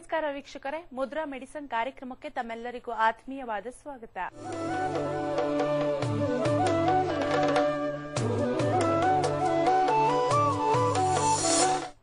ನಮಸ್ಕಾರ ವೀಕ್ಷಕರೇ, ಮುದ್ರಾ ಮೆಡಿಸನ್ ಕಾರ್ಯಕ್ರಮಕ್ಕೆ ತಮ್ಮೆಲ್ಲರಿಗೂ ಆತ್ಮೀಯವಾದ ಸ್ವಾಗತ.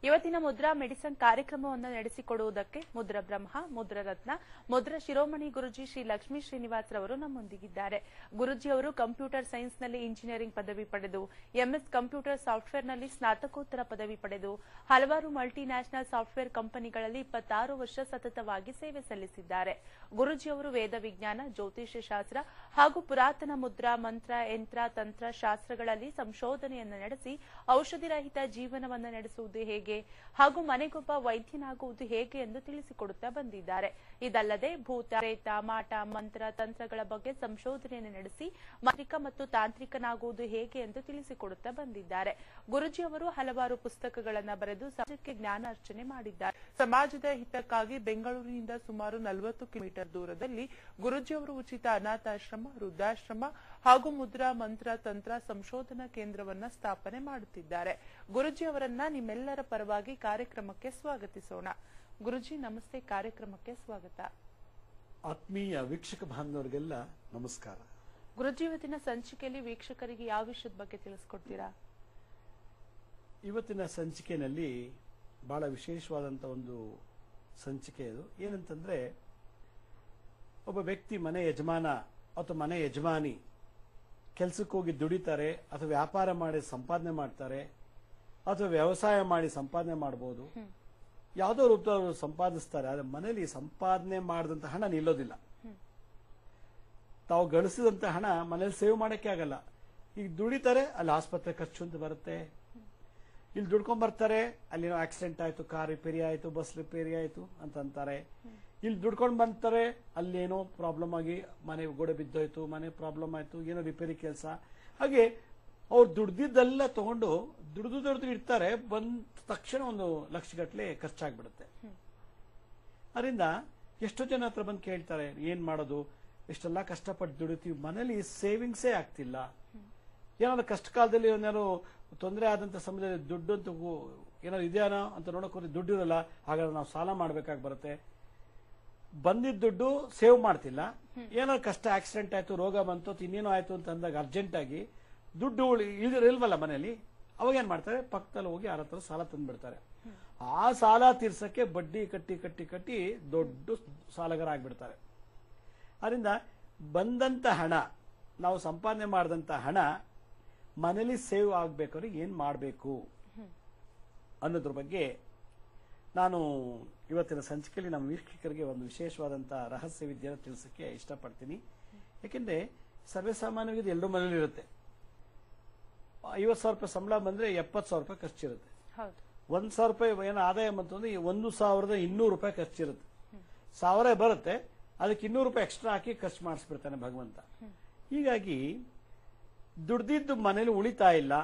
ಇವತ್ತಿನ ಮುದ್ರಾ ಮೆಡಿಸನ್ ಕಾರ್ಯಕ್ರಮವನ್ನು ನಡೆಸಿಕೊಡುವುದಕ್ಕೆ ಮುದ್ರಾ ಬ್ರಹ್ಮ, ಮುದ್ರಾ ರತ್ನ, ಮುದ್ರಾ ಶಿರೋಮಣಿ ಗುರುಜಿ ಶ್ರೀ ಲಕ್ಷ್ಮೀ ಶ್ರೀನಿವಾಸ್ ರವರು ನಮ್ಮೊಂದಿಗಿದ್ದಾರೆ. ಗುರುಜಿ ಅವರು ಕಂಪ್ಯೂಟರ್ ಸೈನ್ಸ್ ನಲ್ಲಿ ಇಂಜಿನಿಯರಿಂಗ್ ಪದವಿ ಪಡೆದು ಎಂಎಸ್ ಕಂಪ್ಯೂಟರ್ ಸಾಫ್ಟ್ವೇರ್ ನಲ್ಲಿ ಸ್ನಾತಕೋತ್ತರ ಪದವಿ ಪಡೆದು ಹಲವಾರು ಮಲ್ಟಿ ನ್ಯಾಷನಲ್ ಸಾಫ್ಟ್ವೇರ್ ಕಂಪನಿಗಳಲ್ಲಿ 26 ವರ್ಷ ಸತತವಾಗಿ ಸೇವೆ ಸಲ್ಲಿಸಿದ್ದಾರೆ. ಗುರುಜಿ ಅವರು ವೇದ ವಿಜ್ಞಾನ, ಜ್ಯೋತಿಷ್ಯ ಶಾಸ್ತ್ರ ಹಾಗೂ ಪುರಾತನ ಮುದ್ರಾ, ಮಂತ್ರ, ಯಂತ್ರ, ತಂತ್ರ ಶಾಸ್ತ್ರಗಳಲ್ಲಿ ಸಂಶೋಧನೆಯನ್ನು ನಡೆಸಿ ಔಷಧಿ ರಹಿತ ಜೀವನವನ್ನು ನಡೆಸುವುದು ಹೇಗೆ ಹಾಗೂ ಮನೆಗೊಬ್ಬ ವೈದ್ಯನಾಗುವುದು ಹೇಗೆ ಎಂದು ತಿಳಿಸಿಕೊಡುತ್ತಾ ಬಂದಿದ್ದಾರೆ. ಇದಲ್ಲದೆ ಭೂತ, ಪ್ರೇತ, ಮಾಟ, ಮಂತ್ರ, ತಂತ್ರಗಳ ಬಗ್ಗೆ ಸಂಶೋಧನೆಯನ್ನು ನಡೆಸಿ ಮಾಂತ್ರಿಕ ಮತ್ತು ತಾಂತ್ರಿಕನಾಗುವುದು ಹೇಗೆ ಎಂದು ತಿಳಿಸಿಕೊಡುತ್ತಾ ಬಂದಿದ್ದಾರೆ. ಗುರುಜಿ ಅವರು ಹಲವಾರು ಪುಸ್ತಕಗಳನ್ನು ಬರೆದು ಸಮಾಜಕ್ಕೆ ಜ್ಞಾನ ಅರ್ಚನೆ ಮಾಡಿದ್ದಾರೆ. ಸಮಾಜದ ಹಿತಕ್ಕಾಗಿ ಬೆಂಗಳೂರಿನಿಂದ ಸುಮಾರು 40 ಕಿಲೋಮೀಟರ್ ದೂರದಲ್ಲಿ ಗುರುಜಿ ಅವರು ಉಚಿತ ಅನಾಥಾಶ್ರಮ, ವೃದ್ಧಾಶ್ರಮ ಹಾಗೂ ಮುದ್ರಾ, ಮಂತ್ರ, ತಂತ್ರ ಸಂಶೋಧನಾ ಕೇಂದ್ರವನ್ನ ಸ್ಥಾಪನೆ ಮಾಡುತ್ತಿದ್ದಾರೆ. ಗುರುಜಿ ಅವರನ್ನ ನಿಮ್ಮೆಲ್ಲರ ಪರವಾಗಿ ಕಾರ್ಯಕ್ರಮಕ್ಕೆ ಸ್ವಾಗತಿಸೋಣ. ಗುರುಜಿ ನಮಸ್ತೆ, ಕಾರ್ಯಕ್ರಮಕ್ಕೆ ಸ್ವಾಗತ. ಆತ್ಮೀಯ ವೀಕ್ಷಕ ಬಾಂಧವರಿಗೆಲ್ಲ ನಮಸ್ಕಾರ. ಗುರುಜಿ, ಇವತ್ತಿನ ಸಂಚಿಕೆಯಲ್ಲಿ ವೀಕ್ಷಕರಿಗೆ ಯಾವ ವಿಷಯದ ಬಗ್ಗೆ ತಿಳಿಸ್ಕೊಡ್ತೀರಾ? ಇವತ್ತಿನ ಸಂಚಿಕೆಯಲ್ಲಿ ಬಹಳ ವಿಶೇಷವಾದಂತ ಒಂದು ಸಂಚಿಕೆ ಇದು. ಏನಂತಂದ್ರೆ, ಒಬ್ಬ ವ್ಯಕ್ತಿ ಮನೆ ಯಜಮಾನ ಅಥವಾ ಮನೆ ಯಜಮಾನಿ ಕೆಲಸಕ್ಕೆ ಹೋಗಿ ದುಡಿತಾರೆ, ಅಥವಾ ವ್ಯಾಪಾರ ಮಾಡಿ ಸಂಪಾದನೆ ಮಾಡ್ತಾರೆ, ಅಥವಾ ವ್ಯವಸಾಯ ಮಾಡಿ ಸಂಪಾದನೆ ಮಾಡಬಹುದು, ಯಾವುದೋ ರೂಪದವರು ಸಂಪಾದಿಸ್ತಾರೆ. ಆದ್ರೆ ಮನೆಯಲ್ಲಿ ಸಂಪಾದನೆ ಮಾಡಿದಂತ ಹಣ ನಿಲ್ಲೋದಿಲ್ಲ. ತಾವು ಗಳಿಸಿದಂತ ಹಣ ಮನೇಲಿ ಸೇವ್ ಮಾಡಕ್ಕೆ ಆಗಲ್ಲ. ಈಗ ದುಡಿತಾರೆ, ಅಲ್ಲಿ ಆಸ್ಪತ್ರೆ ಖರ್ಚು ಅಂತ ಬರುತ್ತೆ. ಇಲ್ಲಿ ದುಡ್ಕೊಂಡ್ ಬರ್ತಾರೆ, ಅಲ್ಲಿ ಆಕ್ಸಿಡೆಂಟ್ ಆಯ್ತು, ಕಾರ್ ರಿಪೇರಿ ಆಯ್ತು, ಬಸ್ ರಿಪೇರಿ ಆಯ್ತು ಅಂತ ಅಂತಾರೆ. ಇಲ್ಲಿ ದುಡ್ಕೊಂಡ್ ಬರ್ತಾರೆ, ಅಲ್ಲಿ ಏನೋ ಪ್ರಾಬ್ಲಮ್ ಆಗಿ ಮನೆ ಗೋಡೆ ಬಿದ್ದೋಯ್ತು, ಮನೆ ಪ್ರಾಬ್ಲಮ್ ಆಯ್ತು, ಏನೋ ರಿಪೇರಿ ಕೆಲಸ. ಹಾಗೆ ಅವ್ರು ದುಡ್ದಿದ್ದೆಲ್ಲ ತಗೊಂಡು ದುಡ್ದು ಇಡ್ತಾರೆ. ಬಂದ ತಕ್ಷಣ 1 ಲಕ್ಷಗಟ್ಟಲೆ ಖರ್ಚಾಗ್ಬಿಡುತ್ತೆ. ಅದರಿಂದ ಎಷ್ಟೋ ಜನ ಹತ್ರ ಬಂದು ಕೇಳ್ತಾರೆ, ಏನ್ ಮಾಡೋದು, ಎಷ್ಟೆಲ್ಲ ಕಷ್ಟಪಟ್ಟು ದುಡಿತೀವಿ, ಮನೇಲಿ ಸೇವಿಂಗ್ಸೇ ಆಗ್ತಿಲ್ಲ. ಏನಾದ್ರು ಕಷ್ಟ ಕಾಲದಲ್ಲಿ ಏನಾದ್ರು ತೊಂದರೆ ಆದಂತ ಸಮಯದಲ್ಲಿ ದುಡ್ಡು ಅಂತ ಏನಾದ್ರು ಇದೆಯಾನ ಅಂತ ನೋಡಕ್ ಹೋದ್ರೆ ದುಡ್ಡು ಇರಲ್ಲ. ಹಾಗಾದ್ರೆ ನಾವು ಸಾಲ ಮಾಡ್ಬೇಕಾಗಿ ಬರುತ್ತೆ. ಬಂದಿದ್ದ ದುಡ್ಡು ಸೇವ್ ಮಾಡ್ತಿಲ್ಲ. ಏನಾದ್ರು ಕಷ್ಟ, ಆಕ್ಸಿಡೆಂಟ್ ಆಯ್ತು, ರೋಗ ಬಂತು, ಇನ್ನೇನೋ ಆಯ್ತು ಅಂತ ಅಂದಾಗ ಅರ್ಜೆಂಟ್ ಆಗಿ ದುಡ್ಡು ಇಲ್ವಲ್ಲ ಮನೆಯಲ್ಲಿ, ಅವಾಗ ಏನ್ ಮಾಡ್ತಾರೆ, ಪಕ್ಕದಲ್ಲಿ ಹೋಗಿ ಯಾರ ಹತ್ರ ಸಾಲ ತಂದ್ಬಿಡ್ತಾರೆ. ಆ ಸಾಲ ತೀರ್ಸಕ್ಕೆ ಬಡ್ಡಿ ಕಟ್ಟಿ ಕಟ್ಟಿ ಕಟ್ಟಿ ದೊಡ್ಡ ಸಾಲಗಾರ ಆಗ್ಬಿಡ್ತಾರೆ. ಅದರಿಂದ ಬಂದಂತ ಹಣ, ನಾವು ಸಂಪಾದನೆ ಮಾಡಿದಂತ ಹಣ ಮನೇಲಿ ಸೇವ್ ಆಗ್ಬೇಕಾದ್ರೆ ಏನ್ ಮಾಡಬೇಕು ಅನ್ನೋದ್ರ ಬಗ್ಗೆ ನಾನು ಇವತ್ತಿನ ಸಂಚಿಕೆಯಲ್ಲಿ ನಮ್ಮ ವೀಕ್ಷಕರಿಗೆ ಒಂದು ವಿಶೇಷವಾದಂತ ರಹಸ್ಯ ವಿದ್ಯೆಯನ್ನು ತಿಳಿಸಕ್ಕೆ ಇಷ್ಟಪಡ್ತೀನಿ. ಯಾಕೆಂದ್ರೆ ಸರ್ವೇಸಾಮಾನ್ಯವಾಗಿ ಎಲ್ಲರೂ ಮನೇಲಿ ಇರುತ್ತೆ. 50,000 ರೂಪಾಯಿ ಸಂಬಳ ಬಂದ್ರೆ 70,000 ರೂಪಾಯಿ ಖರ್ಚಿರುತ್ತೆ. 1,000 ರೂಪಾಯಿ ಏನೋ ಆದಾಯ ಬಂತು ಅಂದ್ರೆ 1,200 ರೂಪಾಯಿ ಖರ್ಚಿರುತ್ತೆ. 1,000 ಬರುತ್ತೆ, ಅದಕ್ಕೆ 200 ರೂಪಾಯಿ ಎಕ್ಸ್ಟ್ರಾ ಹಾಕಿ ಖರ್ಚು ಮಾಡಿಸ್ಬಿಡ್ತಾನೆ ಭಗವಂತ. ಹೀಗಾಗಿ ದುಡ್ದಿದ್ದು ಮನೇಲಿ ಉಳಿತಾ ಇಲ್ಲ.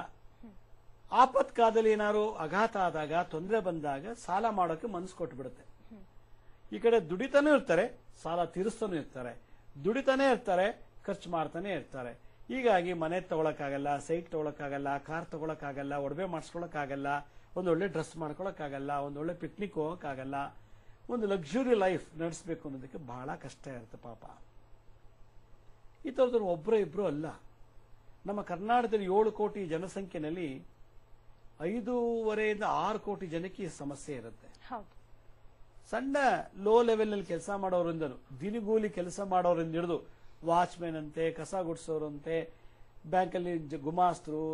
ಆಪತ್ಕಾಲದಲ್ಲಿ ಏನಾದ್ರು ಆಘಾತ ಆದಾಗ, ತೊಂದರೆ ಬಂದಾಗ ಸಾಲ ಮಾಡೋಕೆ ಮನಸ್ಸು ಕೊಟ್ಟು ಬಿಡುತ್ತೆ. ಈ ಕಡೆ ದುಡಿತಾನೆ ಇರ್ತಾರೆ, ಸಾಲ ತೀರಿಸ್ತಾನೆ ಇರ್ತಾರೆ, ದುಡಿತಾನೆ ಇರ್ತಾರೆ, ಖರ್ಚು ಮಾಡ್ತಾನೆ ಇರ್ತಾರೆ. ಹೀಗಾಗಿ ಮನೆ ತಗೊಳಕ್ಕಾಗಲ್ಲ, ಸೈಟ್ ತಗೊಳಕ್ಕಾಗಲ್ಲ, ಕಾರ್ ತಗೊಳಕ್ಕಾಗಲ್ಲ, ಒಡವೆ ಮಾಡಿಸ್ಕೊಳಕ್ಕಾಗಲ್ಲ, ಒಂದೊಳ್ಳೆ ಡ್ರೆಸ್ ಮಾಡ್ಕೊಳಕ್ಕಾಗಲ್ಲ, ಒಂದೊಳ್ಳೆ ಪಿಕ್ನಿಕ್ ಹೋಗಕ್ಕಾಗಲ್ಲ, ಒಂದು ಲಕ್ಸುರಿ ಲೈಫ್ ನಡೆಸಬೇಕು ಅನ್ನೋದಕ್ಕೆ ಬಹಳ ಕಷ್ಟ ಇರುತ್ತೆ ಪಾಪ. ಈ ತರದವ್ರು ಒಬ್ಬರೇ ಇಬ್ರು ಅಲ್ಲ. ನಮ್ಮ ಕರ್ನಾಟಕದಲ್ಲಿ 7 ಕೋಟಿ ಜನಸಂಖ್ಯೆನಲ್ಲಿ 5.5 ಇಂದ 6 ಕೋಟಿ ಜನಕ್ಕೆ ಈ ಸಮಸ್ಯೆ ಇರುತ್ತೆ. ಸಣ್ಣ ಲೋ ಲೆವೆಲ್ ನಲ್ಲಿ ಕೆಲಸ ಮಾಡೋರಿಂದ, ದಿನಗೂಲಿ ಕೆಲಸ ಮಾಡೋರಿಂದ ಹಿಡಿದು ವಾಚ್ಮೆನ್ ಅಂತೆ, ಕಸ ಗುಡಿಸೋರಂತೆ, ಬ್ಯಾಂಕಲ್ಲಿ ಗುಮಾಸ್ತರು,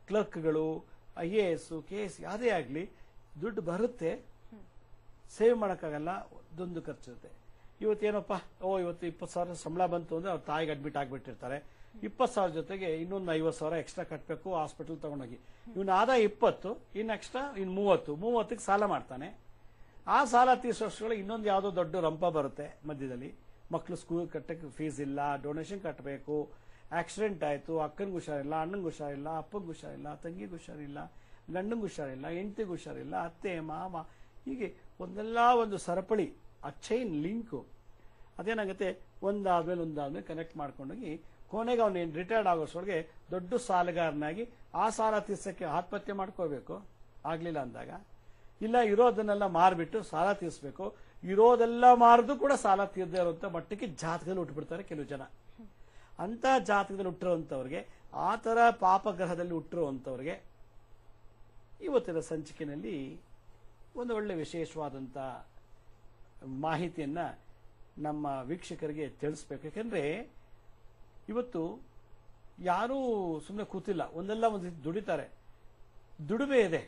ಕ್ಲರ್ಕ್ಗಳು, IAS, KS ಯಾವುದೇ ಆಗ್ಲಿ, ದುಡ್ಡು ಬರುತ್ತೆ, ಸೇವ್ ಮಾಡಕ್ಕಾಗಲ್ಲ, ದೊಂದು ಖರ್ಚಿರುತ್ತೆ. ಇವತ್ತೇನಪ್ಪ, ಇವತ್ತು 20,000 ಸಂಬಳ ಬಂತು ಅಂದ್ರೆ ಅವ್ರ ತಾಯಿಗೆ ಅಡ್ಮಿಟ್ ಆಗ್ಬಿಟ್ಟಿರ್ತಾರೆ. 20,000 ಜೊತೆಗೆ ಇನ್ನೊಂದು 50,000 ಎಕ್ಸ್ಟ್ರಾ ಕಟ್ಟಬೇಕು ಹಾಸ್ಪಿಟಲ್ ತಗೊಂಡೋಗಿ. ಇವನ್ ಆದಾಯ 20, ಇನ್ನು ಎಕ್ಸ್ಟ್ರಾ 30ಕ್ಕೆ ಸಾಲ ಮಾಡ್ತಾನೆ. ಆ ಸಾಲ ತೀರ್ಸೋಷ್ಟ್ರೊಳಗೆ ಇನ್ನೊಂದು ಯಾವುದೋ ದೊಡ್ಡ ರಂಪ ಬರುತ್ತೆ ಮಧ್ಯದಲ್ಲಿ. ಮಕ್ಕಳು ಸ್ಕೂಲ್ ಕಟ್ಟಕ್ಕೆ ಫೀಸ್ ಇಲ್ಲ, ಡೊನೇಷನ್ ಕಟ್ಟಬೇಕು, ಆಕ್ಸಿಡೆಂಟ್ ಆಯ್ತು, ಅಕ್ಕನಿಗೆ ಹುಷಾರಿಲ್ಲ, ಅಣ್ಣಂಗೆ ಹುಷಾರಿಲ್ಲ, ಅಪ್ಪಂಗೆ ಹುಷಾರಿಲ್ಲ, ತಂಗಿಗೆ ಹುಷಾರಿಲ್ಲ, ಗಂಡಂಗೆ ಹುಷಾರಿಲ್ಲ, ಹೆಂಡತಿಗೆ ಹುಷಾರಿಲ್ಲ, ಅತ್ತೆ ಮಾಮ, ಹೀಗೆ ಒಂದು ಸರಪಳಿ, ಆ ಚೈನ್ ಲಿಂಕು ಅದೇನಾಗುತ್ತೆ, ಒಂದಾದ್ಮೇಲೆ ಕನೆಕ್ಟ್ ಮಾಡ್ಕೊಂಡೋಗಿ ಕೊನೆಗೆ ಅವನು ರಿಟೈರ್ಡ್ ಆಗೋಷ್ಟೊಳಗೆ ದೊಡ್ಡ ಸಾಲಗಾರನಾಗಿ ಆ ಸಾಲ ತೀರ್ಸಕ್ಕೆ ಆತ್ಮಹತ್ಯೆ ಮಾಡ್ಕೋಬೇಕು. ಆಗ್ಲಿಲ್ಲ ಅಂದಾಗ, ಇಲ್ಲ ಇರೋದನ್ನೆಲ್ಲ ಮಾರ್ಬಿಟ್ಟು ಸಾಲ ತೀರಿಸಬೇಕು, ಇರೋದೆಲ್ಲ ಮಾರಿದ್ರು ಕೂಡ ಸಾಲ ತೀರದೇ ಇರುವಂತ ಮಟ್ಟಕ್ಕೆ ಜಾತಕದಲ್ಲಿ ಹುಟ್ಟುಬಿಡ್ತಾರೆ ಕೆಲವು ಜನ. ಅಂತ ಜಾತಕದಲ್ಲಿ ಹುಟ್ಟಿರುವಂತವ್ರಿಗೆ, ಆ ತರ ಪಾಪಗ್ರಹದಲ್ಲಿ ಹುಟ್ಟಿರುವಂತವ್ರಿಗೆ ಇವತ್ತಿನ ಸಂಚಿಕೆಯಲ್ಲಿ ಒಂದು ಒಳ್ಳೆ ವಿಶೇಷವಾದಂತ ಮಾಹಿತಿಯನ್ನ ನಮ್ಮ ವೀಕ್ಷಕರಿಗೆ ತಿಳಿಸ್ಬೇಕು. ಯಾಕಂದ್ರೆ ಇವತ್ತು ಯಾರೂ ಸುಮ್ಮನೆ ಕೂತಿಲ್ಲ, ಒಂದೆಲ್ಲ ಒಂದು ದುಡಿತಾರೆ, ದುಡಿಮೆ ಇದೆ,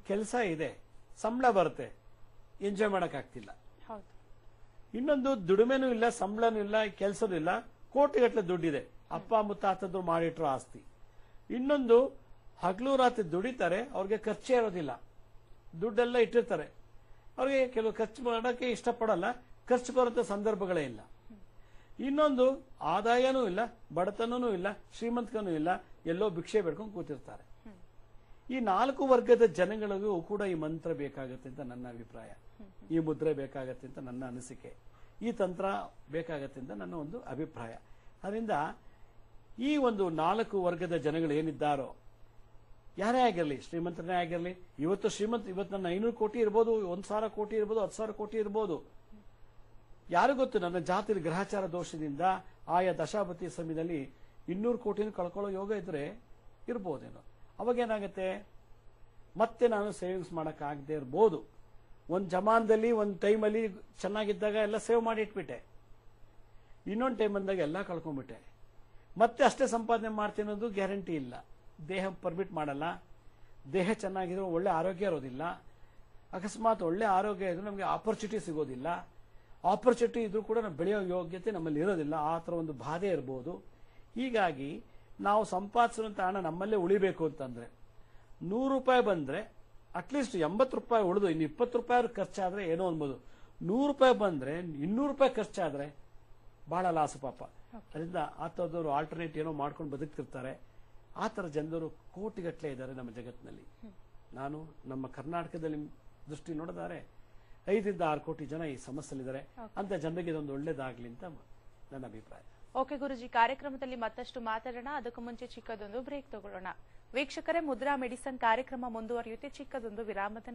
ಕೆಲಸ ಇದೆ, ಸಂಬಳ ಬರುತ್ತೆ, ಎಂಜಾಯ್ ಮಾಡಕ್ಕಾಗ್ತಿಲ್ಲ. ಇನ್ನೊಂದು ದುಡಿಮೆನೂ ಇಲ್ಲ, ಸಂಬಳನೂ ಇಲ್ಲ, ಕೆಲಸನೂ ಇಲ್ಲ, ಕೋಟಿಗಟ್ಟಲೆ ದುಡ್ಡಿದೆ, ಅಪ್ಪ ಮುತ್ತಾತದ್ರು ಮಾಡಿಟ್ರು ಆಸ್ತಿ. ಇನ್ನೊಂದು ಹಗಲು ರಾತ್ರಿ ದುಡಿತಾರೆ, ಅವ್ರಿಗೆ ಖರ್ಚೇ ಇರೋದಿಲ್ಲ, ದುಡ್ಡೆಲ್ಲ ಇಟ್ಟಿರ್ತಾರೆ, ಅವ್ರಿಗೆ ಕೆಲವು ಖರ್ಚು ಮಾಡೋಕೆ ಇಷ್ಟಪಡಲ್ಲ, ಖರ್ಚು ಬರುವಂತ ಸಂದರ್ಭಗಳೇ ಇಲ್ಲ. ಇನ್ನೊಂದು ಆದಾಯನೂ ಇಲ್ಲ, ಬಡತನೂ ಇಲ್ಲ, ಶ್ರೀಮಂತನೂ ಇಲ್ಲ, ಎಲ್ಲೋ ಭಿಕ್ಷೆ ಬೇಡ್ಕೊಂಡು ಕೂತಿರ್ತಾರೆ. ಈ 4 ವರ್ಗದ ಜನಗಳಿಗೂ ಕೂಡ ಈ ಮಂತ್ರ ಬೇಕಾಗತ್ತೆ ಅಂತ ನನ್ನ ಅಭಿಪ್ರಾಯ, ಈ ಮುದ್ರೆ ಬೇಕಾಗತ್ತೆ ಅಂತ ನನ್ನ ಅನಿಸಿಕೆ, ಈ ತಂತ್ರ ಬೇಕಾಗತ್ತೆ ಅಂತ ನನ್ನ ಒಂದು ಅಭಿಪ್ರಾಯ. ಅದರಿಂದ ಈ ಒಂದು 4 ವರ್ಗದ ಜನಗಳು ಏನಿದ್ದಾರೋ, ಯಾರೇ ಆಗಿರಲಿ, ಶ್ರೀಮಂತರೇ ಆಗಿರಲಿ, ಇವತ್ತು ನನ್ನ 500 ಕೋಟಿ ಇರ್ಬೋದು, 1,000 ಕೋಟಿ ಇರ್ಬೋದು, 10,000 ಕೋಟಿ ಇರ್ಬೋದು, ಯಾರು ಗೊತ್ತು, ನನ್ನ ಜಾತಿಯ ಗ್ರಹಚಾರ ದೋಷದಿಂದ ಆಯಾ ದಶಾಪತಿ ಸಮಯದಲ್ಲಿ 200 ಕೋಟಿನ ಕಳ್ಕೊಳ್ಳೋ ಯೋಗ ಇದ್ರೆ ಇರ್ಬೋದೇನೋ. ಅವಾಗೇನಾಗತ್ತೆ, ಮತ್ತೆ ನಾನು ಸೇವಿಂಗ್ಸ್ ಮಾಡಕ್ಕಾಗದೆ ಇರ್ಬೋದು. ಒಂದು ಜಮಾನದಲ್ಲಿ ಒಂದು ಟೈಮಲ್ಲಿ ಚೆನ್ನಾಗಿದ್ದಾಗ ಎಲ್ಲ ಸೇವ್ ಮಾಡಿ ಇಟ್ಬಿಟ್ಟೆ, ಇನ್ನೊಂದು ಟೈಮ್ ಬಂದಾಗ ಎಲ್ಲ ಕಳ್ಕೊಂಡ್ಬಿಟ್ಟೆ, ಮತ್ತೆ ಅಷ್ಟೇ ಸಂಪಾದನೆ ಮಾಡ್ತೀನಿ ಅನ್ನೋದು ಗ್ಯಾರಂಟಿ ಇಲ್ಲ. ದೇಹ ಪರ್ಮಿಟ್ ಮಾಡಲ್ಲ, ದೇಹ ಚೆನ್ನಾಗಿದ್ರು ಒಳ್ಳೆ ಆರೋಗ್ಯ ಇರೋದಿಲ್ಲ, ಅಕಸ್ಮಾತ್ ಒಳ್ಳೆ ಆರೋಗ್ಯ ಇದ್ರೂ ನಮಗೆ ಆಪರ್ಚುನಿಟಿ ಸಿಗೋದಿಲ್ಲ, ಆಪರ್ಚುನಿಟಿ ಇದ್ರೂ ಕೂಡ ನಾವು ಬೆಳೆಯೋ ಯೋಗ್ಯತೆ ನಮ್ಮಲ್ಲಿ ಇರೋದಿಲ್ಲ, ಆ ಥರ ಒಂದು ಬಾಧೆ ಇರ್ಬೋದು. ಹೀಗಾಗಿ ನಾವು ಸಂಪಾದಿಸುವಂತ ಹಣ ನಮ್ಮಲ್ಲೇ ಉಳಿಬೇಕು ಅಂತಂದ್ರೆ, 100 ರೂಪಾಯಿ ಬಂದ್ರೆ ಅಟ್ಲೀಸ್ಟ್ 80 ರೂಪಾಯಿ ಉಳಿದು ಇನ್ನು 20 ರೂಪಾಯಿ ಖರ್ಚಾದ್ರೆ ಏನೋ ಅನ್ಬೋದು. 100 ರೂಪಾಯಿ ಬಂದ್ರೆ 200 ರೂಪಾಯಿ ಖರ್ಚಾದ್ರೆ ಬಹಳ ಲಾಸ್ ಪಾಪ. ಅದರಿಂದ ಆ ಥರದವರು ಆಲ್ಟರ್ನೇಟ್ ಏನೋ ಮಾಡ್ಕೊಂಡು ಬದುಕ್ತಿರ್ತಾರೆ. ಆ ಥರ ಜನರು ಕೋಟಿಗಟ್ಟಲೆ ಇದ್ದಾರೆ ನಮ್ಮ ಜಗತ್ತಿನಲ್ಲಿ. ನಾನು ನಮ್ಮ ಕರ್ನಾಟಕದಲ್ಲಿ ದೃಷ್ಟಿ ನೋಡಿದರೆ 5 ರಿಂದ 6 ಕೋಟಿ ಜನ ಈ ಸಮಸ್ಯೆಲಿದ್ದಾರೆ. ಅಂತ ಜನರಿಗೆ ಇದೊಂದು ಒಳ್ಳೇದಾಗ್ಲಿ ಅಂತ ನನ್ನ ಅಭಿಪ್ರಾಯ. ಓಕೆ ಗುರುಜಿ, ಕಾರ್ಯಕ್ರಮದಲ್ಲಿ ಮತ್ತಷ್ಟು ಮಾತಾಡೋಣ. ಅದಕ್ಕೂ ಮುಂಚೆ ಚಿಕ್ಕದೊಂದು ಬ್ರೇಕ್ ತಗೊಳ್ಳೋಣ. ವೀಕ್ಷಕರೇ, ಮುದ್ರಾ ಮೆಡಿಸನ್ ಕಾರ್ಯಕ್ರಮ ಮುಂದುವರಿಯುತ್ತೆ ಚಿಕ್ಕದೊಂದು ವಿರಾಮದ